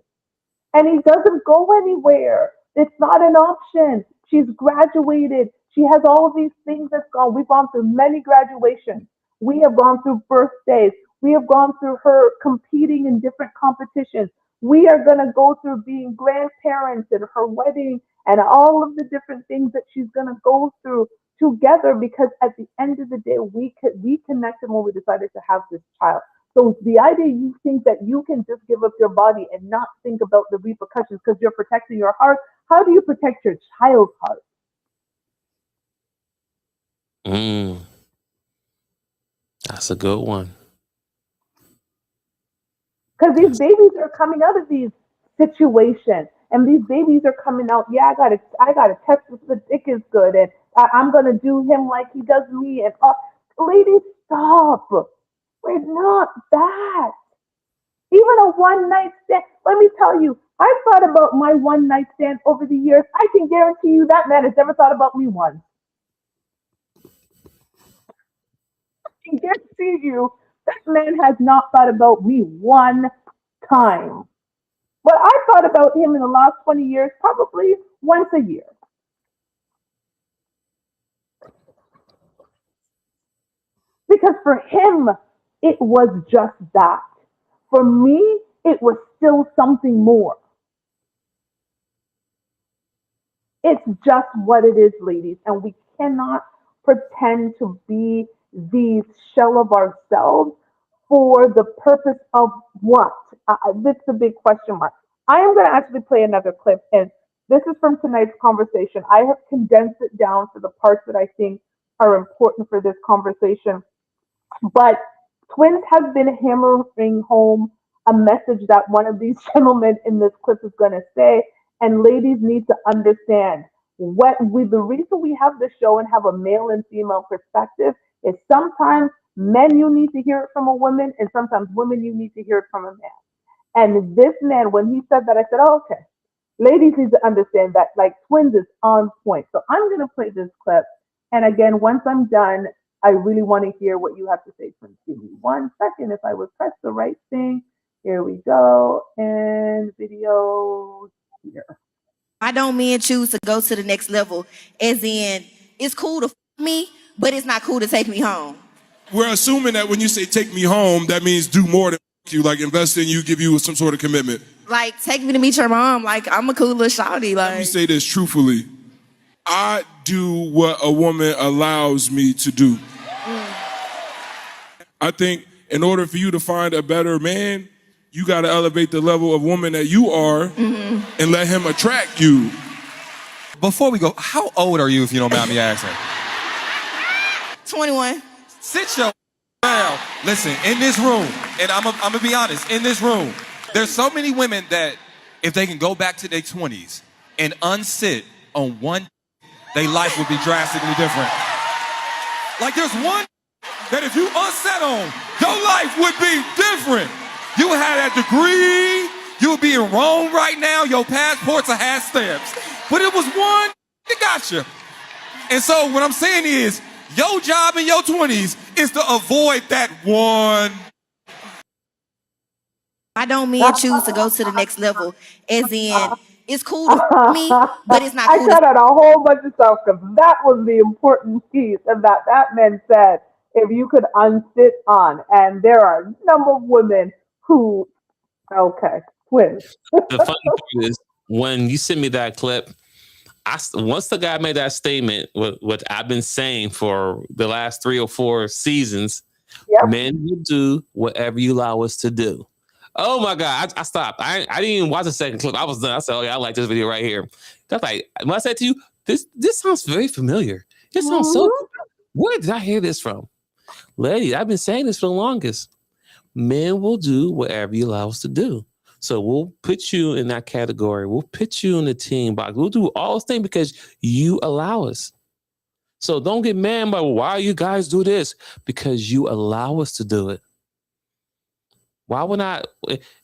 and he doesn't go anywhere. It's not an option. She's graduated. She has all these things that's gone. We've gone through many graduations. We have gone through birthdays. We have gone through her competing in different competitions. We are going to go through being grandparents and her wedding and all of the different things that she's going to go through together, because at the end of the day, we connected when we decided to have this child. So the idea you think that you can just give up your body and not think about the repercussions because you're protecting your heart, how do you protect your child's heart?
That's a good one.
Because these babies are coming out of these situations, and these babies are coming out. Yeah, I gotta test if the dick is good, and I'm gonna do him like he does me. And ladies, stop. We're not that. Even a one night stand. Let me tell you, I've thought about my one night stand over the years. I can guarantee you that man has never thought about me once. I can guarantee you that man has not thought about me one time. But I thought about him in the last 20 years probably once a year. Because for him, it was just that. For me, it was still something more. It's just what it is, ladies. And we cannot pretend to be these shell of ourselves for the purpose of what? This is a big question mark. I am going to actually play another clip, and this is from tonight's conversation. I have condensed it down to the parts that I think are important for this conversation. But Twins have been hammering home a message that one of these gentlemen in this clip is going to say. And ladies need to understand the reason we have this show and have a male and female perspective is sometimes men you need to hear it from a woman, and sometimes women you need to hear it from a man. And this man, when he said that, I said, oh, okay. Ladies need to understand that like Twins is on point. So I'm going to play this clip. And again, once I'm done, I really want to hear what you have to say, Twins. Give me 1 second if I would press the right thing. Here we go. And video here.
Why don't men choose to go to the next level? As in, it's cool to f me, but it's not cool to take me home.
We're assuming that when you say take me home, that means do more than f you, like invest in you, give you some sort of commitment.
Like, take me to meet your mom. Like, I'm a cool little shawty.
Let me
Like,
say this truthfully. I do what a woman allows me to do. I think in order for you to find a better man, you got to elevate the level of woman that you are and let him attract you.
Before we go, how old are you, if you don't mind me asking?
21.
Sit your down. Listen, in this room, and I'm gonna be honest, in this room, there's so many women that if they can go back to their 20s and unsit on one, their life would be drastically different. Like there's one that if you unset on, your life would be different. You would have that degree, you would be in Rome right now, your passports are half stamps. But it was one that got you. And so what I'm saying is, your job in your 20s is to avoid that one.
Why don't men choose to go to the next level? As in, it's cool to f me, but it's not
I
cool
cut
to
out a whole bunch of stuff because that was the important piece, and that man said if you could unsit on, and there are a number of women who, okay, Twins.
The funny part is when you sent me that clip, once the guy made that statement, what I've been saying for the last 3 or 4 seasons,
Yep.
men will do whatever you allow us to do. Oh my God, I stopped. I didn't even watch the second clip. I was done. I said, oh yeah, I like this video right here. That's like, when I said to you, this sounds very familiar. This sounds so, where did I hear this from? Lady, I've been saying this for the longest. Men will do whatever you allow us to do. So we'll put you in that category. We'll put you in the team box. We'll do all those things because you allow us. So don't get mad about why you guys do this, because you allow us to do it. Why would not?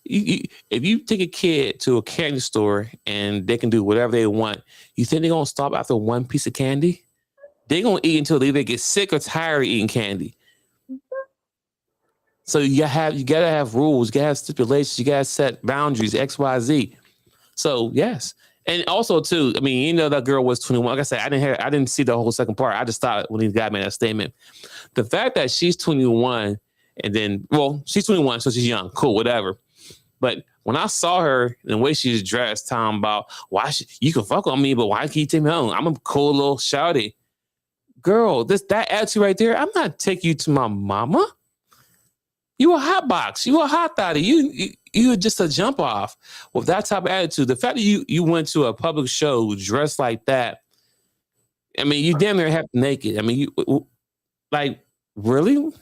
If you take a kid to a candy store and they can do whatever they want, you think they're going to stop after one piece of candy? They're going to eat until they either get sick or tired of eating candy. So you gotta have rules, you gotta have stipulations, you gotta set boundaries, X, Y, Z. So yes. And also too, I mean, you know, that girl was 21. Like I said, I didn't see the whole second part. I just thought when the guy made that statement. The fact that she's 21 and then, well, she's 21, so she's young, cool, whatever. But when I saw her and the way she's dressed, talking about you can fuck on me, but why can't you take me home? I'm a cool little shouty. Girl, that attitude right there, I'm not taking you to my mama. You a hot box. You a hot thotty. You just a jump off with that type of attitude. The fact that you went to a public show dressed like that, I mean, you damn near half naked. I mean, you like really?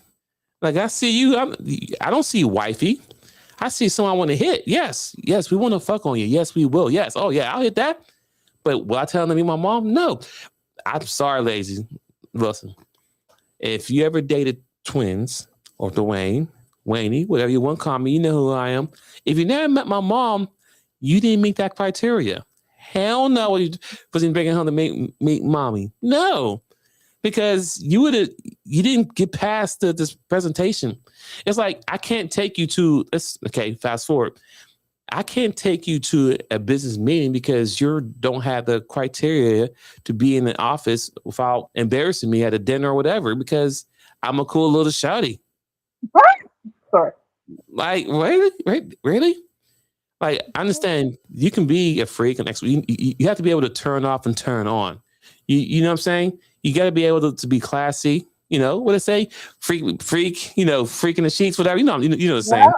Like I see you. I don't see wifey. I see someone I want to hit. Yes, we want to fuck on you. Yes, we will. Yes. Oh yeah, I'll hit that. But will I tell them to be my mom? No. I'm sorry, ladies. Listen, if you ever dated Twins, or Dwayne, Wayne, whatever you want to call me, you know who I am. If you never met my mom, you didn't meet that criteria. Hell no, you wasn't bringing home to meet mommy. No, because you didn't get past this presentation. It's like I can't take you to fast forward. I can't take you to a business meeting because you don't have the criteria to be in the office without embarrassing me at a dinner or whatever, because I'm a cool little shouty.
Right? Sorry.
Like, really? Like, I understand you can be a freak and you have to be able to turn off and turn on. You know what I'm saying? You got to be able to be classy. You know what I say? Freak, you know, freak in the sheets, whatever. You know what I'm saying?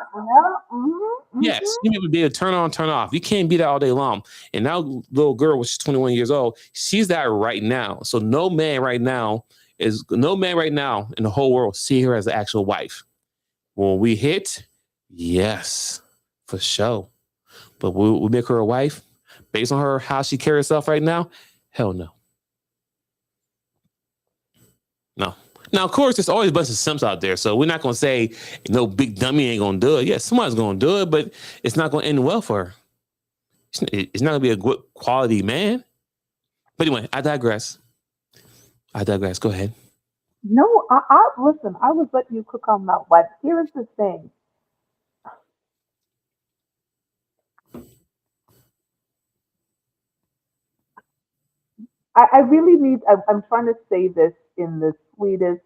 Yes, you need to be able to turn on, turn off. You can't be that all day long. And now, little girl, which is 21 years old, she's that right now. So no man right now in the whole world see her as the actual wife. When we hit, yes, for sure. But we make her a wife based on her how she carries herself right now? Hell no. No. Now, of course, there's always a bunch of simps out there, so we're not going to say no big dummy ain't going to do it. Yeah, somebody's going to do it, but it's not going to end well for her. It's not going to be a good quality man. But anyway, I digress. Go ahead.
No, I listen, I was letting you cook on that one. Here's the thing. I really need, I'm trying to say this in the sweetest,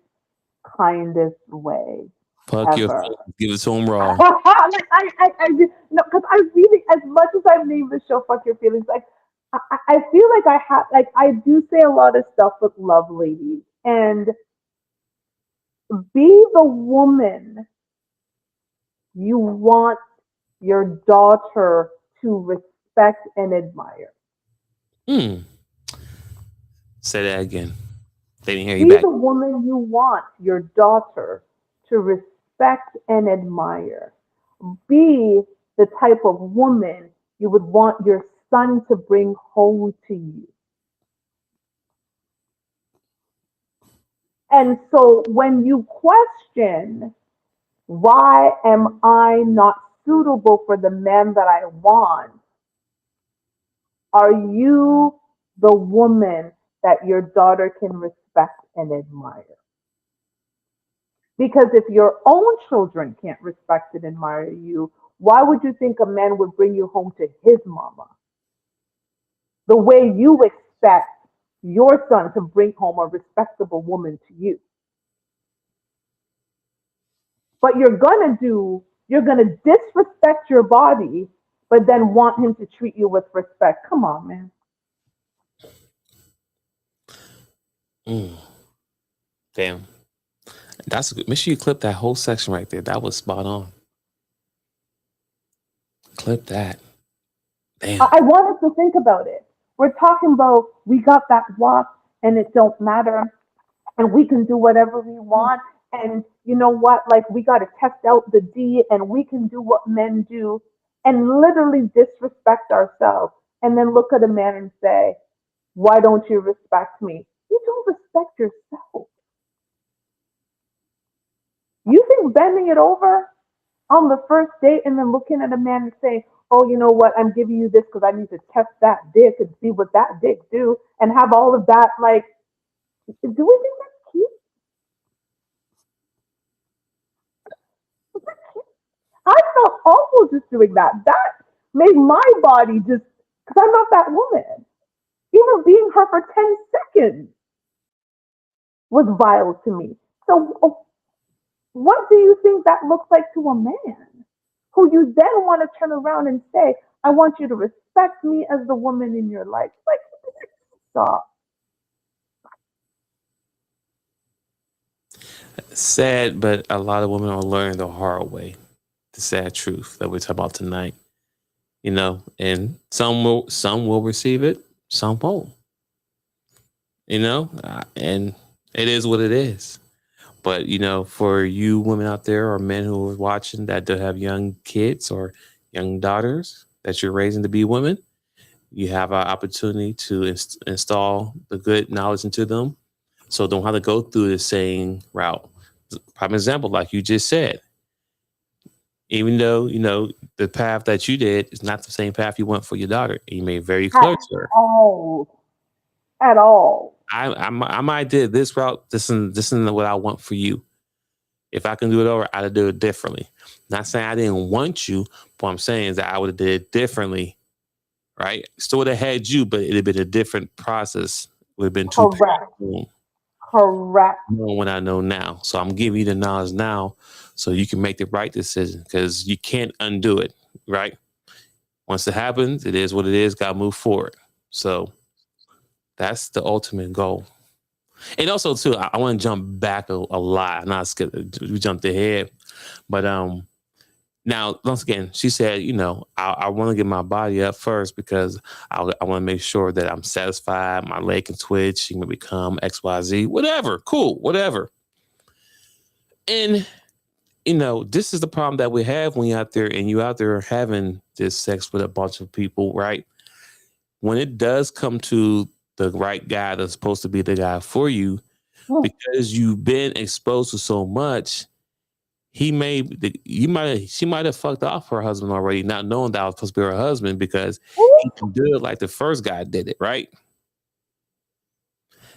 kindest way
Fuck your
ever.
give it to him raw.
No, because I really, as much as I've named the show "Fuck Your Feelings," like I feel like I do say a lot of stuff with love, ladies, and be the woman you want your daughter to respect and admire.
Say that again. They didn't hear you
Be
back.
the woman you want your daughter to respect and admire. Be the type of woman you would want your son to bring home to you. And so when you question, why am I not suitable for the man that I want? Are you the woman that your daughter can respect and admire? Because if your own children can't respect and admire you, why would you think a man would bring you home to his mama? The way you expect your son to bring home a respectable woman to you. But you're gonna disrespect your body, but then want him to treat you with respect. Come on, man.
Damn. That's good. Make sure you clip that whole section right there. That was spot on. Clip that. Damn.
I want us to think about it. We're talking about we got that walk and it don't matter and we can do whatever we want. And you know what? Like we got to test out the D and we can do what men do and literally disrespect ourselves. And then look at a man and say, why don't you respect me? You don't respect yourself. You think bending it over on the first date and then looking at a man and saying, oh, you know what, I'm giving you this because I need to test that dick and see what that dick do and have all of that, like, do we think that's cute? Is that cute? I felt awful just doing that. That made my body just, because I'm not that woman. Even being her for 10 seconds was vile to me. So what do you think that looks like to a man who you then want to turn around and say, I want you to respect me as the woman in your life? Like, stop.
Sad, but a lot of women are learning the hard way. The sad truth that we're talking about tonight. You know, and some will receive it, some won't. You know, and it is what it is. But, you know, for you women out there or men who are watching that do have young kids or young daughters that you're raising to be women, you have an opportunity to install the good knowledge into them so they don't have to go through the same route. prime example, like you just said, even though, the path that you did is not the same path you want for your daughter. And you made it very
At
clear to her.
all. At all.
I might did this route. This isn't what I want for you. If I can do it over, I'd do it differently. Not saying I didn't want you, but what I'm saying is that I would have did it differently, right? Still would have had you, but it'd have been a different process. Would have been too
Correct.
painful
Correct.
knowing what I know now. So I'm giving you the knowledge now so you can make the right decision because you can't undo it, right? Once it happens, it is what it is. Got to move forward. So that's the ultimate goal. And also, too, I want to jump back a lot. Not skip. We jumped ahead, but now once again, she said, I want to get my body up first because I want to make sure that I'm satisfied. My leg can twitch. She can become XYZ, whatever. Cool, whatever. And this is the problem that we have when you're out there and you out there having this sex with a bunch of people, right? When it does come to the right guy that's supposed to be the guy for you, because you've been exposed to so much, she might have fucked off her husband already, not knowing that I was supposed to be her husband because he can do it like the first guy did it, right?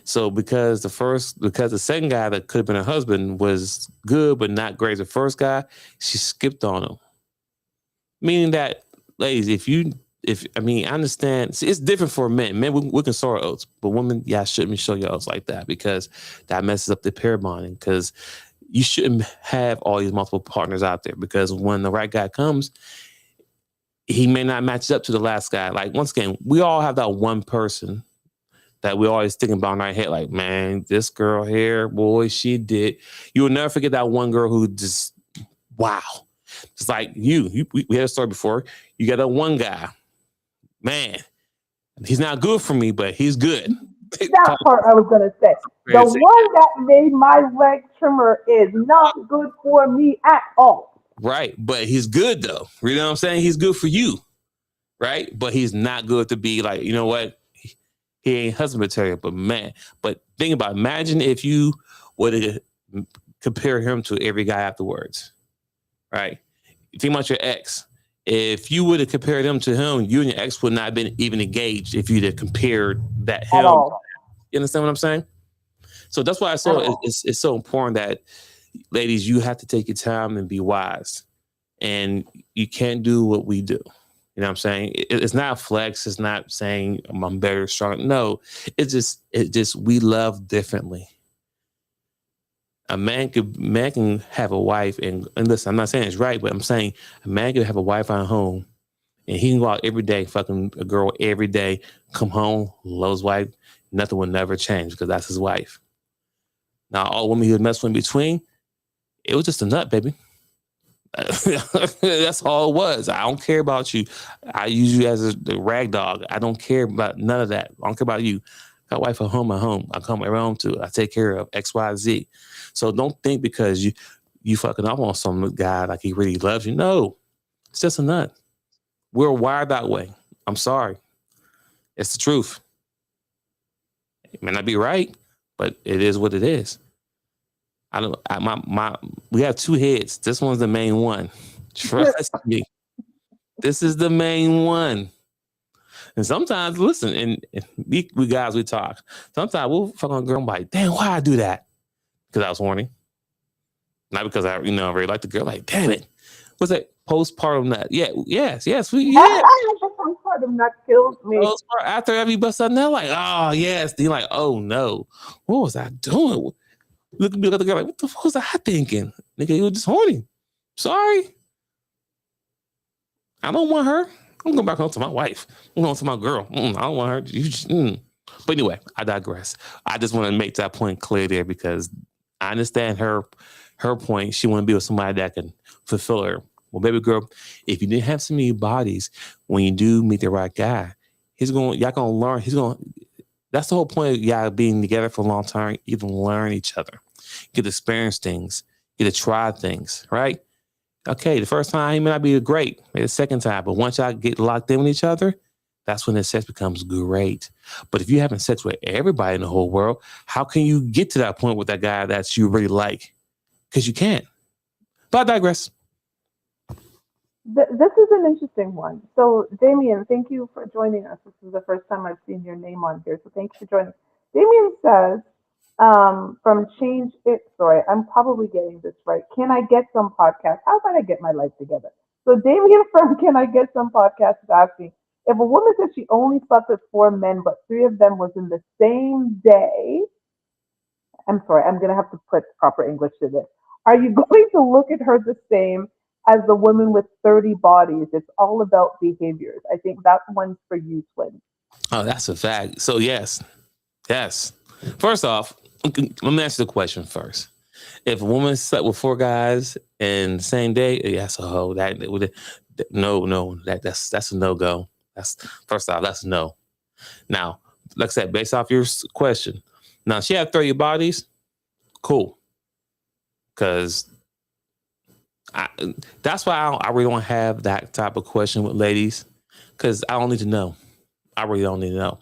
So because the second guy that could have been her husband was good but not great as the first guy, she skipped on him. Meaning that, ladies, I understand. See, it's different for men. Men, we can sow our oats, but women, shouldn't show your oats like that because that messes up the pair bonding. Because you shouldn't have all these multiple partners out there because when the right guy comes, he may not match up to the last guy. Like, once again, we all have that one person that we always thinking about in our head, like, man, this girl here, boy, she did. You will never forget that one girl who just, wow. It's like we had a story before. You got that one guy. Man, he's not good for me, but he's good.
That part I was going to say. The one that made my leg trimmer is not good for me at all.
Right, but he's good, though. You know what I'm saying? He's good for you, right? But he's not good to be like, you know what? He ain't husband material, but think about it. Imagine if you would compare him to every guy afterwards, right? Think about your ex. If you would have compared him to him, you and your ex would not have been even engaged if you'd have compared that him. You understand what I'm saying? So that's why it's so important that, ladies, you have to take your time and be wise. And you can't do what we do. You know what I'm saying? It's not flex. It's not saying I'm better, strong. No, it's just we love differently. A man can have a wife and listen, I'm not saying it's right, but I'm saying a man can have a wife at home and he can go out every day, fucking a girl every day, come home, love his wife, nothing will never change because that's his wife. Now, all women he would mess with in between, it was just a nut, baby. That's all it was. I don't care about you. I use you as a rag dog. I don't care about none of that. I don't care about you. Got a wife at home. I come around to. I take care of X, Y, Z. So don't think because you fucking up on some guy like he really loves you. No, it's just a nut. We're wired that way. I'm sorry. It's the truth. It may not be right, but it is what it is. We have two heads. This one's the main one. Trust me. This is the main one. And sometimes, listen, and we guys, we talk. Sometimes we'll fuck on a girl and be like, damn, why I do that? Because I was horny. Not because I really like the girl. Like, damn it. What's that? Postpartum nut. Yeah, yes.
Postpartum nut kills me.
After every bust out nut, like, oh, yes. Then you're like, oh, no. What was I doing? Look at me, the girl like, what the fuck was I thinking? Nigga, you were just horny. Sorry. I don't want her. I'm going back home to my wife. I'm going to my girl. I don't want her. But anyway, I digress. I just want to make that point clear there because I understand her point. She want to be with somebody that can fulfill her. Well, baby girl, if you didn't have so many bodies, when you do meet the right guy, y'all gonna learn. That's the whole point of y'all being together for a long time. You can learn each other, get to experience things, get to try things, right? Okay, the first time he may not be great, maybe the second time, but once y'all get locked in with each other, that's when the sex becomes great. But if you're having sex with everybody in the whole world, how can you get to that point with that guy that you really like? because you can't. But I digress.
This is an interesting one. So, Damien, thank you for joining us. This is the first time I've seen your name on here, so thank you for joining. Damien says, from Change It, sorry, I'm probably getting this right. Can I get some podcast? How about I get my life together? So, Damien from Can I Get Some podcast is asking, if a woman says she only slept with 4 men, but 3 of them was in the same day, I'm sorry, I'm going to have to put proper English to this. Are you going to look at her the same as the woman with 30 bodies? It's all about behaviors. I think that one's for you, Twin.
Oh, that's a fact. So yes. First off, let me ask you the question first. If a woman slept with 4 guys in the same day, that's a hoe. That's a no-go. That's first off, that's a no. Now, like I said, based off your question, now she had 30 bodies, cool. Because that's why I really don't have that type of question with ladies, because I don't need to know. I really don't need to know.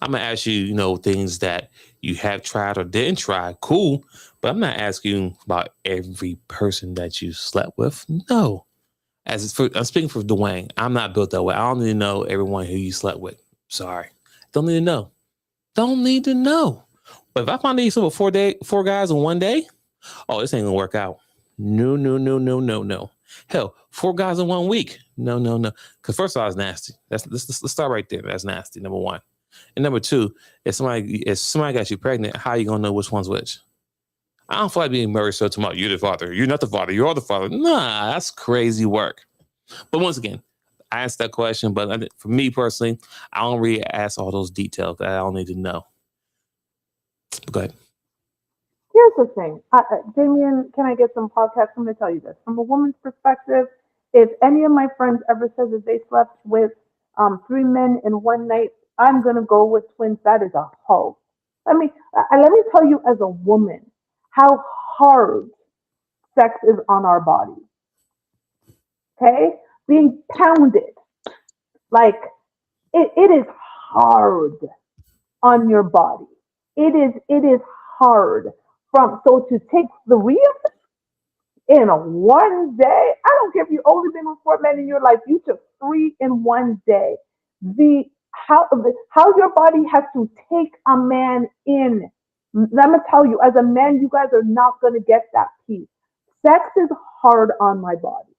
I'm going to ask you, things that you have tried or didn't try. Cool. But I'm not asking you about every person that you slept with. No. I'm speaking for Dwayne. I'm not built that way. I don't need to know everyone who you slept with. Sorry. Don't need to know. Don't need to know. But if I find that you slept with 4 guys in one day, oh, this ain't going to work out. No. Hell, 4 guys in 1 week. No. Because first of all, it's nasty. Let's start right there. That's nasty, number 1. And number 2, if somebody got you pregnant, how are you gonna know which one's which? I don't feel like being married so tomorrow. You're the father. You're not the father. You're the father. Nah, that's crazy work. But once again, I asked that question. But for me personally, I don't really ask all those details that I don't need to know. Go ahead.
Here's the thing, Damien, can I get some podcasts? I'm going to tell you this. From a woman's perspective, if any of my friends ever says that they slept with 3 men in one night, I'm going to go with twins. That is a hoe. Let me tell you as a woman how hard sex is on our body. Okay? Being pounded. Like, it is hard on your body. It is hard. So to take 3 of them in one day, I don't care if you've only been with 4 men in your life, you took 3 in one day. How your body has to take a man in. Let me tell you, as a man, you guys are not going to get that peace. Sex is hard on my body.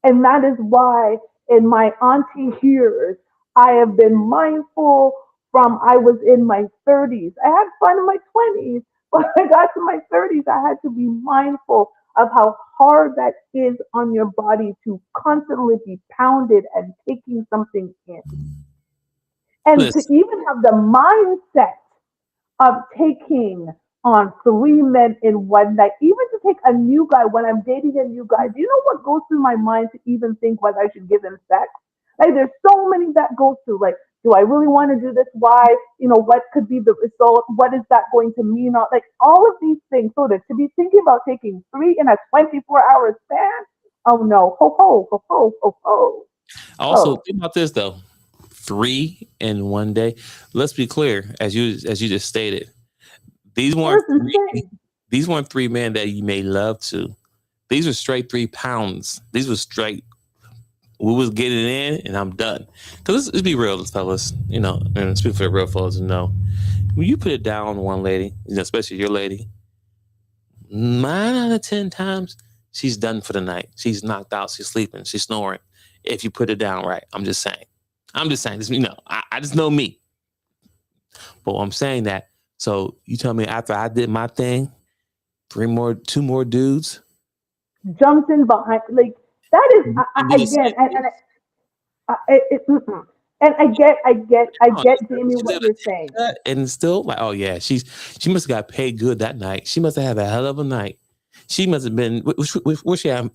And that is why in my auntie years, I have been mindful from I was in my 30s. I had fun in my 20s. When I got to my 30s, I had to be mindful of how hard that is on your body to constantly be pounded and taking something in. And to even have the mindset of taking on 3 men in one night, even to take a new guy when I'm dating a new guy, do you know what goes through my mind to even think whether I should give him sex? Like, there's so many that go through, like, do I really want to do this? Why? What could be the result? What is that going to mean? Like, all of these things. So to be thinking about taking 3 in a 24-hour span, oh no, ho.
Also, think about this though: 3 in one day. Let's be clear, as you just stated, these weren't 3 men that you made love to. These were straight 3 pounds. These were straight. We was getting in, and I'm done. Because let's be real, fellas. And speak for the real fellas, when you put it down on one lady, especially your lady, 9 out of 10 times she's done for the night. She's knocked out. She's sleeping. She's snoring. If you put it down right, I'm just saying. This, I just know me. But I'm saying that. So you tell me after I did my thing, 2 more dudes
jumped in behind, like. That is I get, Jamie, what you're saying.
And still, like, oh yeah, she must have got paid good that night. She must have had a hell of a night. She must have been. Where's she at?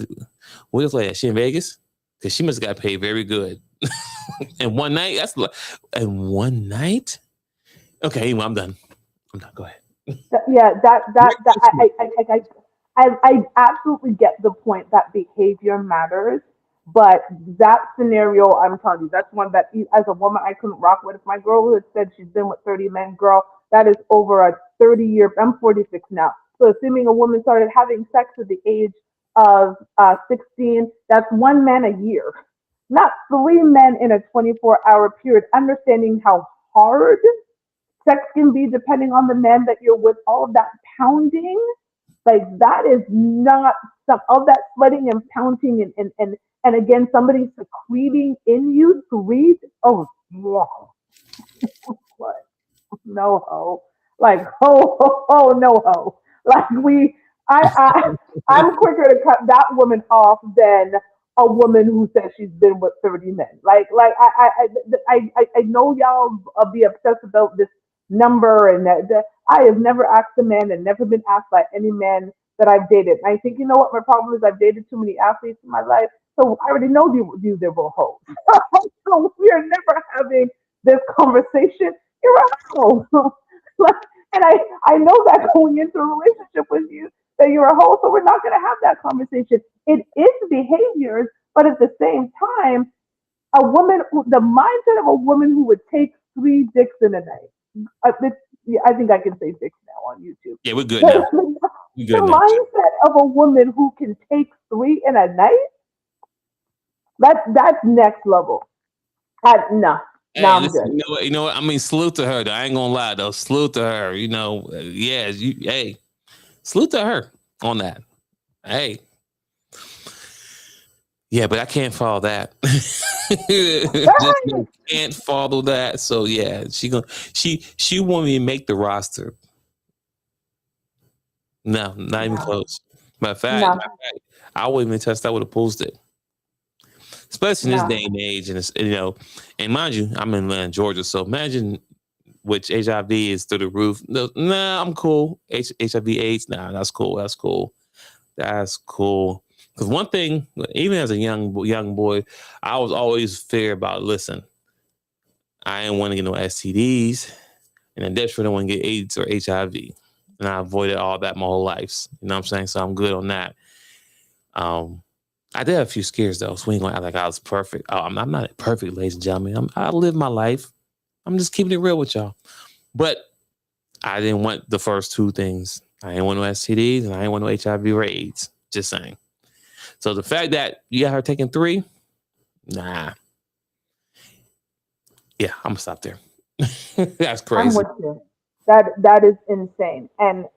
Where's she at? She in Vegas? Because she must have got paid very good. And one night, and one night. Okay, anyway, I'm done. Go ahead.
Yeah, I absolutely get the point that behavior matters, but that scenario, I'm telling you, that's one that as a woman I couldn't rock with. If my girl had said she's been with 30 men, girl, that is over a 30-year, I'm 46 now. So assuming a woman started having sex at the age of 16, that's one man a year, not three men in a 24-hour period. Understanding how hard sex can be depending on the man that you're with, all of that pounding, like that is not some all that sweating and pounding and again somebody secreting in you three. Oh yeah, what? No ho, like no ho. Like I'm quicker to cut that woman off than a woman who says she's been with 30 men. I know y'all be obsessed about this number and that I have never asked a man and never been asked by any man that I've dated. And I think you know what my problem is. I've dated too many athletes in my life, so I already know these are both hoes. So we are never having this conversation. You're a hoe. And I know that going into a relationship with you that you're a hoe, so we're not going to have that conversation. It is behaviors, but at the same time, the mindset of a woman who would take 3 dicks in a night. I think I can say dicks now on YouTube.
Yeah, we're good now. We're good
The
now.
mindset of a woman who can take 3 in a night, that's next level. No,
Hey,
I'm
listen,
good.
you know what? I mean, salute to her. Though. I ain't gonna lie though. Salute to her. You know, hey, salute to her on that. Hey, yeah, but I can't follow that. Just can't follow that. So yeah, she won't even make the roster. No, not even close. Matter of fact, I wouldn't even touch that with a pool stick. Especially in this day and age, and it's, you know, and mind you, I'm in Atlanta, Georgia, so imagine which HIV is through the roof. No, nah, I'm cool. HIV/AIDS, nah, that's cool. That's cool. That's cool. Because one thing, even as a young boy, I was always fear about. Listen, I didn't want to get no STDs, and I definitely don't want to get AIDS or HIV, and I avoided all that my whole life. You know what I'm saying? So I'm good on that. I did have a few scares though, so we ain't gonna act like I was perfect. I'm not perfect, ladies and gentlemen. I live my life. I'm just keeping it real with y'all. But I didn't want the first 2 things. I didn't want no STDs and I didn't want no HIV or AIDS. Just saying. So the fact that you got her taking 3, nah. Yeah, I'm gonna stop there. That's crazy.
I'm with you. That is insane. And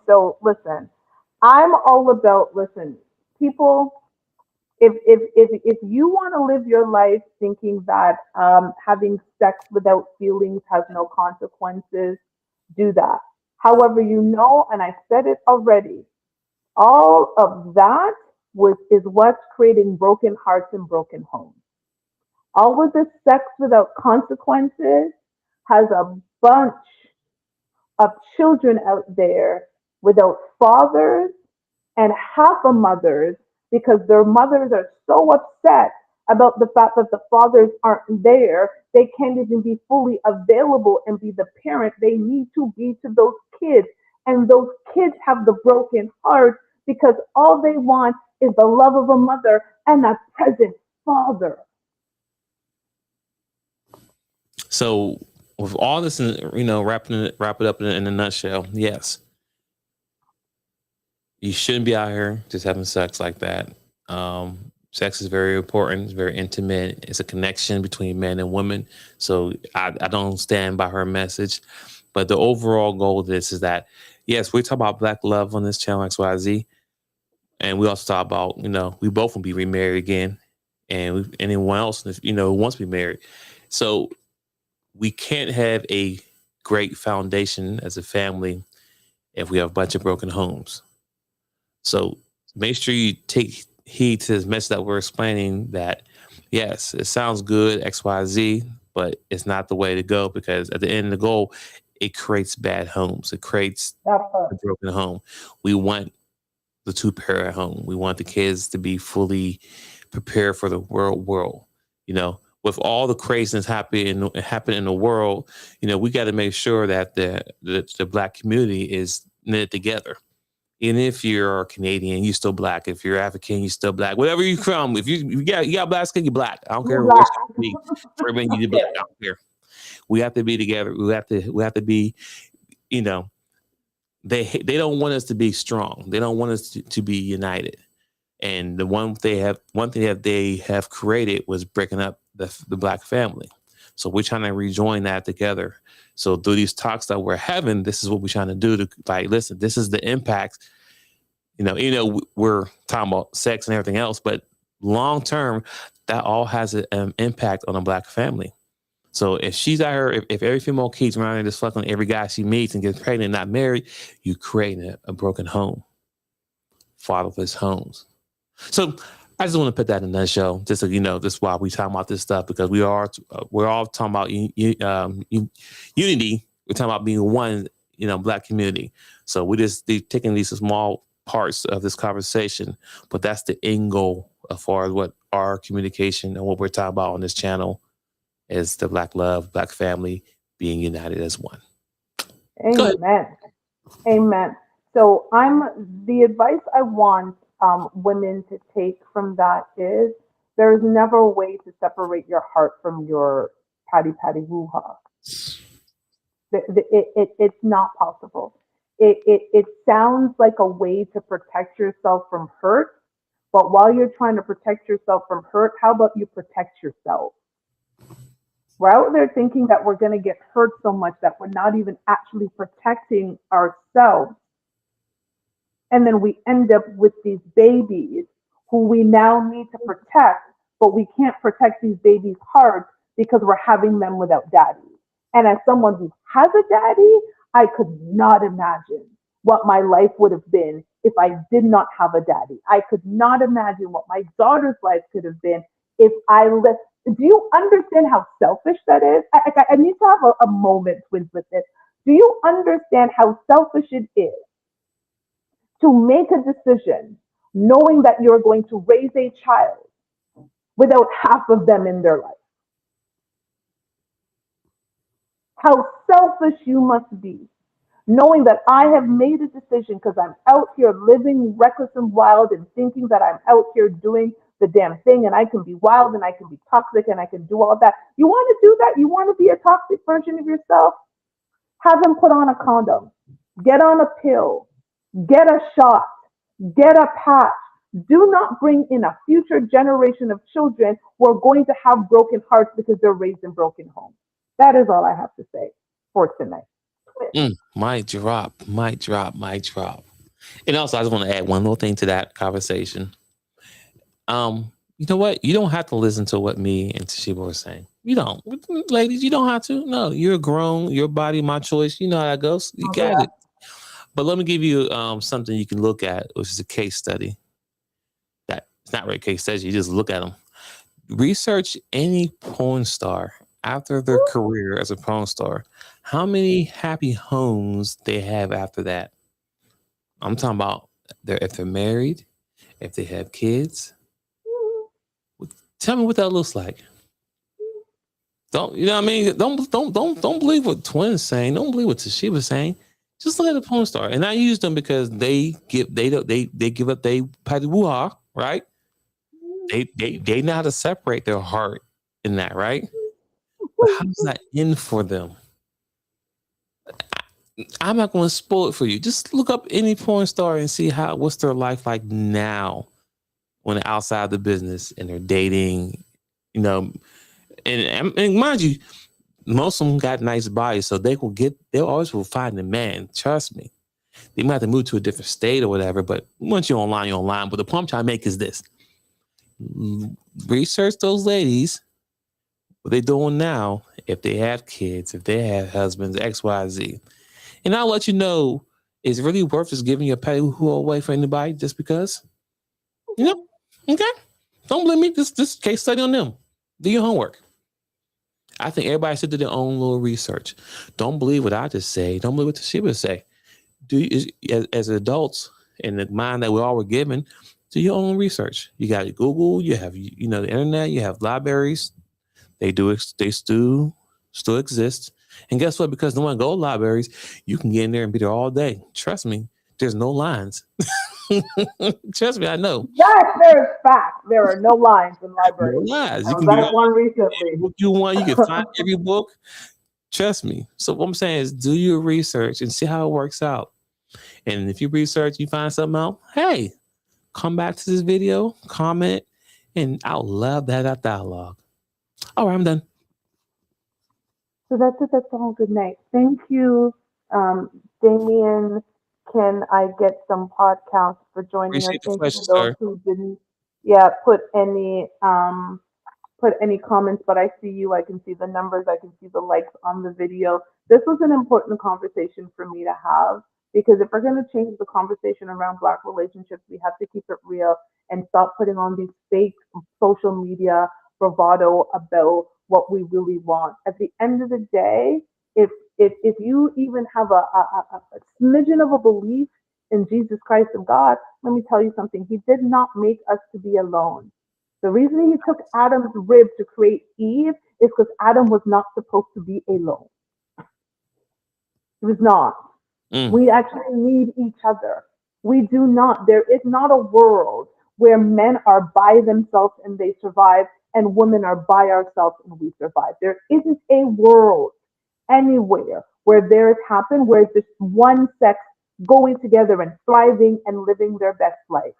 so listen, I'm all about people. If you want to live your life thinking that having sex without feelings has no consequences, do that. However, and I said it already, all of that is what's creating broken hearts and broken homes. All of this sex without consequences has a bunch of children out there without fathers and half a mothers because their mothers are so upset about the fact that the fathers aren't there. They can't even be fully available and be the parent they need to be to those kids. And those kids have the broken heart because all they want is the love of a mother and a present father.
So with all this, wrap it up in a nutshell. Yes, you shouldn't be out here just having sex like that. Sex is very important. It's very intimate. It's a connection between men and women. So I don't stand by her message. But the overall goal of this is that, yes, we talk about Black love on this channel, XYZ. And we also talk about, we both will be remarried again. And anyone else, who wants to be married. So we can't have a great foundation as a family if we have a bunch of broken homes. So make sure you take heed to this message that we're explaining that, yes, it sounds good, XYZ, but it's not the way to go because at the end of the goal, it creates bad homes. It creates a broken home. We want the 2-parent home. We want the kids to be fully prepared for the world. With all the craziness happening in the world, we got to make sure that the Black community is knit together. Even if you're Canadian, you're still Black. If you're African, you're still Black. Whatever you're from, if you got Black skin, you're Black. I don't care what you be. For me, you're Black. I don't care. We have to be together. We have to be, they don't want us to be strong. They don't want us to be united. And the one thing that they have created was breaking up the Black family. So we're trying to rejoin that together. So through these talks that we're having, this is what we're trying to do to like, listen, this is the impact. We're talking about sex and everything else, but long term, that all has an impact on a Black family. So if she's out here, if every female keeps around here just fucking every guy she meets and gets pregnant and not married, you creating a broken home, fatherless homes. So I just want to put that in a nutshell, just so you know, this is why we talking about this stuff, because we're all talking about unity. We're talking about being one, Black community. So we're just taking these small parts of this conversation, but that's the end goal as far as what our communication and what we're talking about on this channel is: the Black love, Black family being united as one.
Amen. Amen. So the advice I want women to take from that is there's never a way to separate your heart from your patty woo-ha. It's not possible. It sounds like a way to protect yourself from hurt, but while you're trying to protect yourself from hurt, how about you protect yourself? We're out there thinking that we're going to get hurt so much that we're not even actually protecting ourselves. And then we end up with these babies who we now need to protect, but we can't protect these babies' hearts because we're having them without daddy. And as someone who has a daddy, I could not imagine what my life would have been if I did not have a daddy. I could not imagine what my daughter's life could have been if I lived. Do you understand how selfish that is? I need to have a moment with this. Do you understand how selfish it is to make a decision knowing that you're going to raise a child without half of them in their life? How selfish you must be, knowing that I have made a decision because I'm out here living reckless and wild and thinking that I'm out here doing the damn thing and I can be wild and I can be toxic and I can do all that. You want to do that? You want to be a toxic version of yourself? Have them put on a condom, get on a pill, get a shot, get a patch. Do not bring in a future generation of children who are going to have broken hearts because they're raised in broken homes. That is all I have to say for tonight.
Mic drop. And also, I just want to add one little thing to that conversation. You know what? You don't have to listen to what me and Toshiba were saying. You don't. Ladies, you don't have to. No, you're grown. Your body, my choice. You know how that goes. You got it. But let me give you something you can look at, which is a case study. That it's not really a case study. You just look at them. Research any porn star after their career as a porn star. How many happy homes they have after that? I'm talking about if they're married, if they have kids. Tell me what that looks like. Don't you know what I mean? Don't believe what Twin's saying. Don't believe what Toshiba's saying. Just look at the porn star, and I use them because they give up they patty woo-ha, right? They know how to separate their heart in that, right? But how's that in for them? I'm not going to spoil it for you. Just look up any porn star and see what's their life like now when they're outside the business and they're dating, and mind you, most of them got nice bodies, so they always will find a man. Trust me. They might have to move to a different state or whatever, but once you're online, you're online. But the point I'm trying to make is this. Research those ladies, what they're doing now, if they have kids, if they have husbands, X, Y, Z. And I'll let you know, is it really worth just giving your patty woo away for anybody just because? Okay. Don't blame me. This case study on them. Do your homework. I think everybody should do their own little research. Don't believe what I just say. Don't believe what Toshiba say. As adults, in the mind that we all were given, do your own research. You got Google. You have the internet. You have libraries. They still exist. And guess what? Because no one go to libraries, you can get in there and be there all day. Trust me, there's no lines. Trust me, I know.
Yes, there's fact. There are no lines in libraries.
No lines.
You can get one recently.
Book you want, you can find every book. Trust me. So what I'm saying is do your research and see how it works out. And if you research, you find something out, hey, come back to this video, comment, and I'll love that dialogue. All right, I'm done.
So that's it. That's all. Good night. Thank you, Damien. Can I get some podcasts for joining us?
Appreciate the
Thank you
question,
for those
sir.
who didn't, put any comments, but I see you. I can see the numbers. I can see the likes on the video. This was an important conversation for me to have because if we're going to change the conversation around Black relationships, we have to keep it real and stop putting on these fake social media bravado about what we really want. At the end of the day, if you even have a smidgen of a belief in Jesus Christ of God, let me tell you something. He did not make us to be alone. The reason he took Adam's rib to create Eve is because Adam was not supposed to be alone. He was not. We actually need each other. We do not. There is not a world where men are by themselves and they survive and women are by ourselves and we survive. There isn't a world anywhere where there has happened where it's just one sex going together and thriving and living their best life.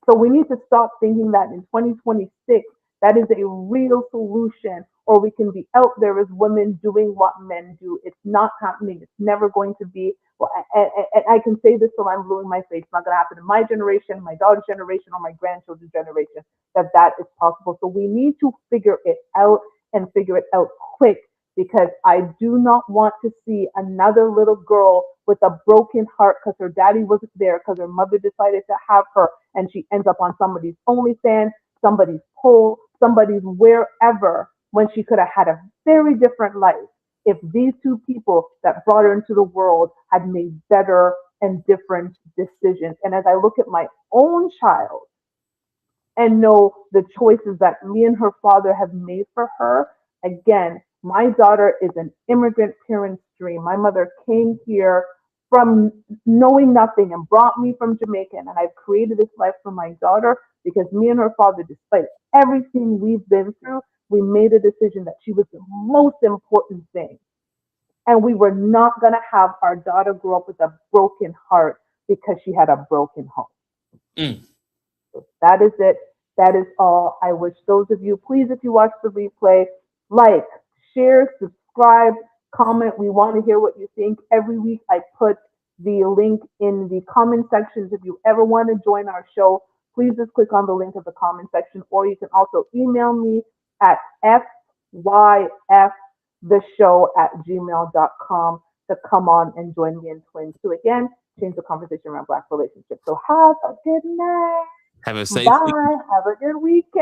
So we need to stop thinking that in 2026, that is a real solution, or we can be out there as women doing what men do. It's not happening. It's never going to be. Well, and I can say this till I'm blue in my face. It's not going to happen in my generation, my daughter's generation, or my grandchildren's generation, that is possible. So we need to figure it out and figure it out quick because I do not want to see another little girl with a broken heart because her daddy wasn't there because her mother decided to have her and she ends up on somebody's OnlyFans, somebody's pole, somebody's wherever when she could have had a very different life if these two people that brought her into the world had made better and different decisions. And as I look at my own child and know the choices that me and her father have made for her, again, my daughter is an immigrant parent's dream. My mother came here from knowing nothing and brought me from Jamaica, and I've created this life for my daughter because me and her father, despite everything we've been through, we made a decision that she was the most important thing. And we were not going to have our daughter grow up with a broken heart because she had a broken home. So that is it. That is all. I wish those of you, please, if you watch the replay, like, share, subscribe, comment. We want to hear what you think. Every week I put the link in the comment sections. If you ever want to join our show, please just click on the link of the comment section, or you can also email me at fyftheshow@gmail.com to come on and join me in Twins to again change the conversation around Black relationships. So have a good night.
Have a safe
Bye.
week.
Have a good weekend.